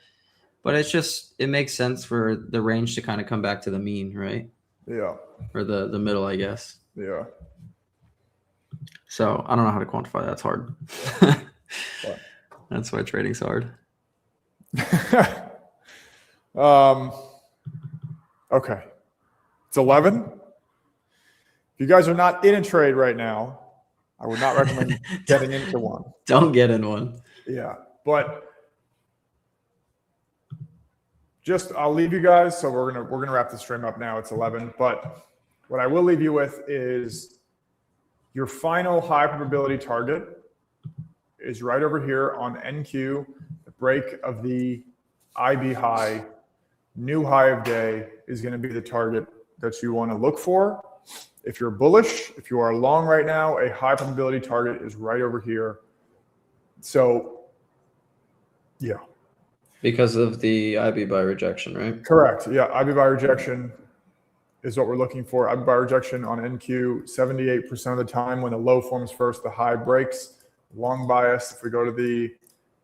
But it makes sense for the range to kind of come back to the mean, right? Yeah. Or the middle, I guess. Yeah. So I don't know how to quantify that. It's hard. That's why trading's hard. Okay. It's 11. If you guys are not in a trade right now, I would not recommend getting into one. Don't get in one. Yeah. But I'll leave you guys. So we're gonna wrap the stream up now. It's 11. But what I will leave you with is your final high probability target is right over here on NQ, the break of the IB high, new high of day is going to be the target that you want to look for. If you're bullish, if you are long right now, a high probability target is right over here. So, yeah. Because of the IB buy rejection, right? Correct. Yeah, IB buy rejection is what we're looking for. IB buy rejection on NQ, 78% of the time when the low forms first, the high breaks. Long bias. If we go to the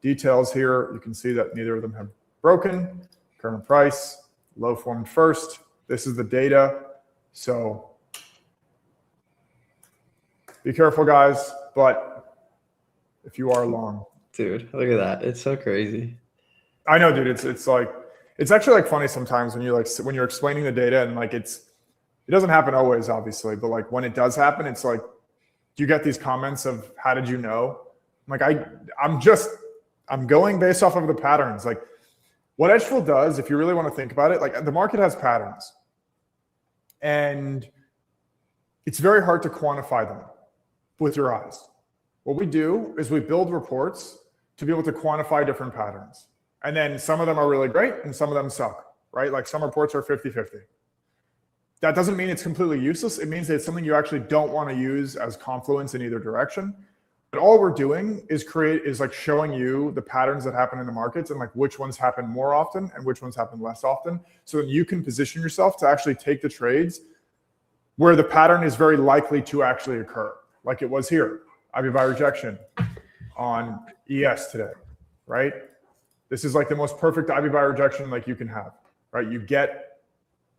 details here, you can see that neither of them have broken. Current price, low formed first. This is the data. So be careful, guys. But if you are long, dude, look at that. It's so crazy. I know, dude. It's actually like funny sometimes when you're explaining the data and like it doesn't happen always, obviously, but like when it does happen, it's like you get these comments of how did you know? Like I'm going based off of the patterns. Like what edgeful does, if you really want to think about it, like the market has patterns, and it's very hard to quantify them with your eyes. What we do is we build reports to be able to quantify different patterns. And then some of them are really great and some of them suck, right? Like some reports are 50-50. That doesn't mean it's completely useless. It means that it's something you actually don't want to use as confluence in either direction. But all we're doing is like showing you the patterns that happen in the markets and like which ones happen more often and which ones happen less often, so that you can position yourself to actually take the trades where the pattern is very likely to actually occur, like it was here. IB buy rejection on ES today, right? This is like the most perfect IB buy rejection like you can have, right? You get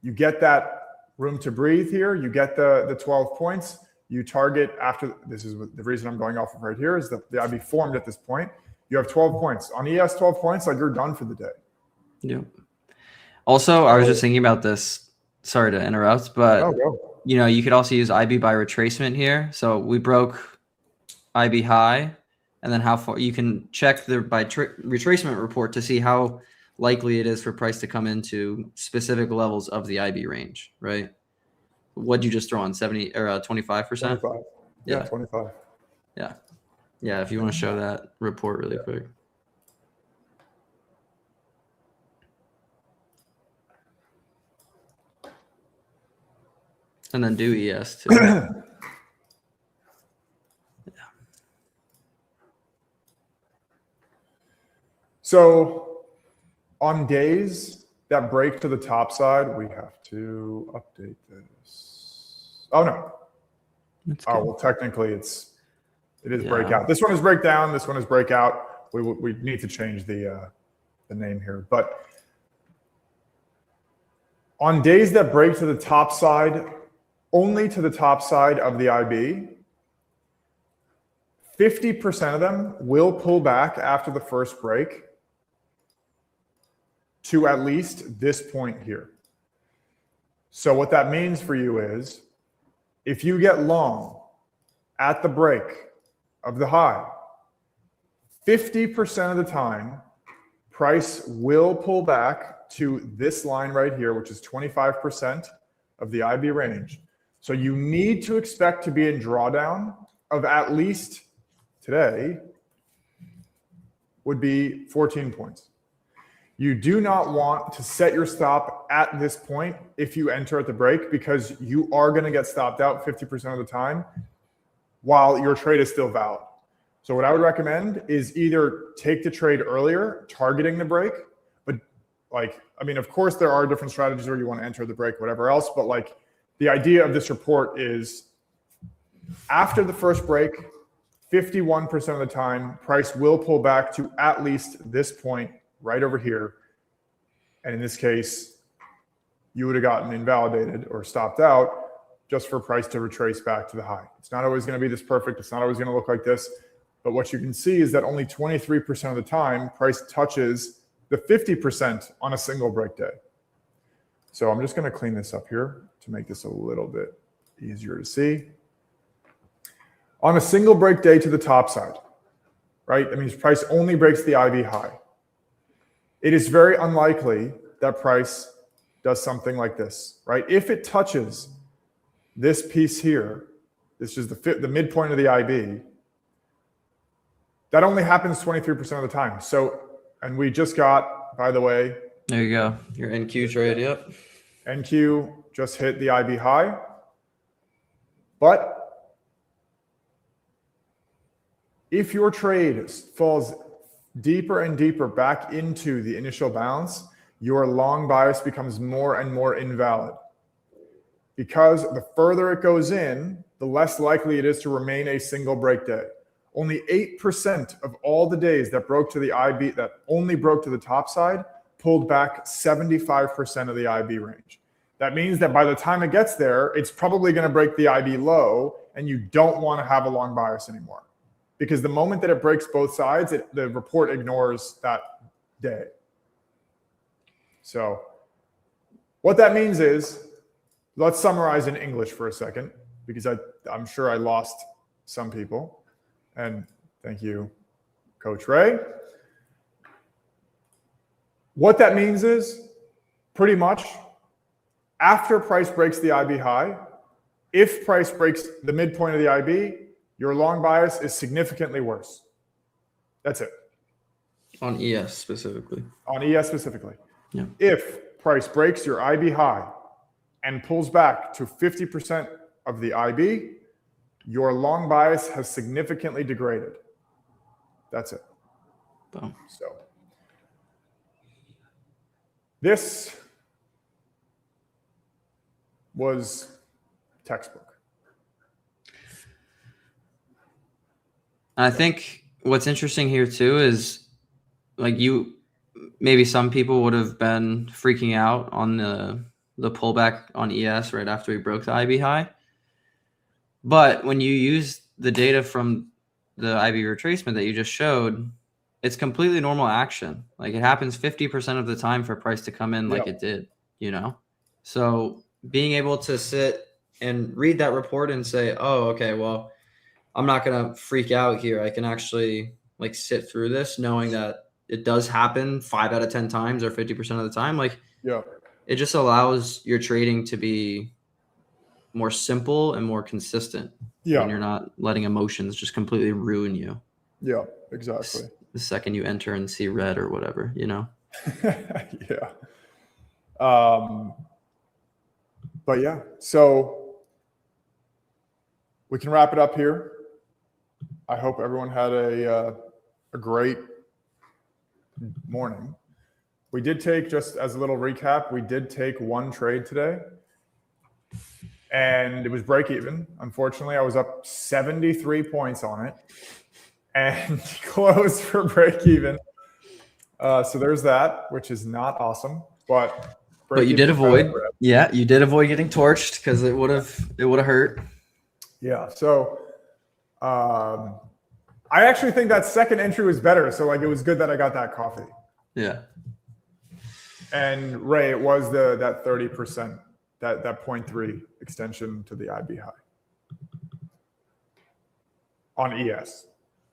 that room to breathe here. You get the 12 points. You target after, this is the reason I'm going off of right here, is that the IB formed at this point. You have 12 points. On ES, 12 points, like you're done for the day. Yeah. Also, I was just thinking about this. Sorry to interrupt, but you could also use IB by retracement here. So we broke IB high, and then how far you can check the retracement report to see how likely it is for price to come into specific levels of the IB range, right? What'd you just throw on 70 or 25%? 25. Yeah, 25. Yeah. Yeah. If you want to show that report really quick. And then do ES too. Yeah. So on days that break to the top side, we have to update this. Oh no. Well, technically it is breakout. This one is breakdown. This one is breakout. We need to change the name here. But on days that break to the top side, only to the top side of the IB, 50% of them will pull back after the first break to at least this point here. So what that means for you is if you get long at the break of the high, 50% of the time, price will pull back to this line right here, which is 25% of the IB range. So you need to expect to be in drawdown of at least today would be 14 points. You do not want to set your stop at this point if you enter at the break, because you are going to get stopped out 50% of the time while your trade is still valid. So what I would recommend is either take the trade earlier, targeting the break, but like, I mean, of course there are different strategies where you want to enter the break, whatever else, but like the idea of this report is after the first break, 51% of the time, price will pull back to at least this point right over here. And in this case, you would have gotten invalidated or stopped out just for price to retrace back to the high. It's not always going to be this perfect. It's not always going to look like this. But what you can see is that only 23% of the time, price touches the 50% on a single break day. So I'm just going to clean this up here to make this a little bit easier to see. On a single break day to the top side, right? That means price only breaks the IB high. It is very unlikely that price does something like this, right? If it touches this piece here, this is the midpoint of the IB, that only happens 23% of the time. So, and we just got, by the way, there you go. Your NQ trade, yep. NQ just hit the IB high, but if your trade falls deeper and deeper back into the initial bounce, your long bias becomes more and more invalid. Because the further it goes in, the less likely it is to remain a single break day. Only 8% of all the days that broke to the IB, that only broke to the top side, pulled back 75% of the IB range. That means that by the time it gets there, it's probably going to break the IB low, and you don't want to have a long bias anymore. Because the moment that it breaks both sides, the report ignores that day. So what that means is, let's summarize in English for a second, because I'm sure I lost some people. And thank you, Coach Ray. What that means is, pretty much, after price breaks the IB high, if price breaks the midpoint of the IB, your long bias is significantly worse. That's it. On ES specifically. On ES specifically. Yeah. If price breaks your IB high and pulls back to 50% of the IB, your long bias has significantly degraded. That's it. Boom. So this was textbook. I think what's interesting here too is like maybe some people would have been freaking out on the pullback on ES right after we broke the IB high. But when you use the data from the IB retracement that you just showed, it's completely normal action. Like it happens 50% of the time for price to come in like it did, you know? So being able to sit and read that report and say, oh, okay, well, I'm not going to freak out here. I can actually like sit through this knowing that it does happen 5 out of 10 times or 50% of the time. Like, it just allows your trading to be more simple and more consistent. Yeah. And you're not letting emotions just completely ruin you. Yeah, exactly. The second you enter and see red or whatever, you know? Yeah. But yeah, so we can wrap it up here. I hope everyone had a great morning. We did take, just as a little recap, we did take one trade today. And it was break even. Unfortunately, I was up 73 points on it and closed for break even. So there's that, which is not awesome. But you did avoid, you did avoid getting torched because it would have hurt. Yeah. So I actually think that second entry was better. So like it was good that I got that coffee. Yeah. And Ray, it was that 30%. That 0.3 extension to the IB high on ES.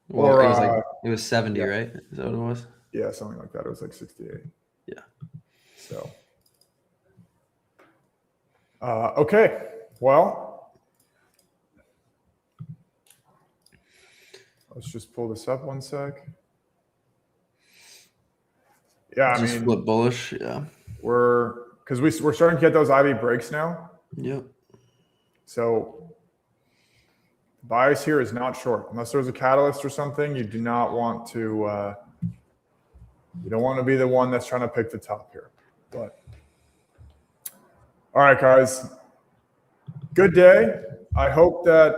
Well, or it was 70, right? Is that what it was? Yeah, something like that. It was like 68. Yeah. So, okay. Well, let's just pull this up one sec. Yeah, I mean, flip bullish. Yeah. Because we're starting to get those IB breaks now. Yep. So Bias here is not short. Unless there's a catalyst or something, you do not want to, you don't want to be the one that's trying to pick the top here. But all right, guys, good day. I hope that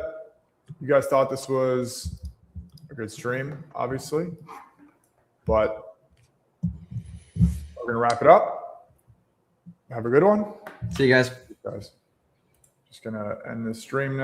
you guys thought this was a good stream, obviously, but we're going to wrap it up. Have a good one. See you guys. Guys, just going to end this stream now.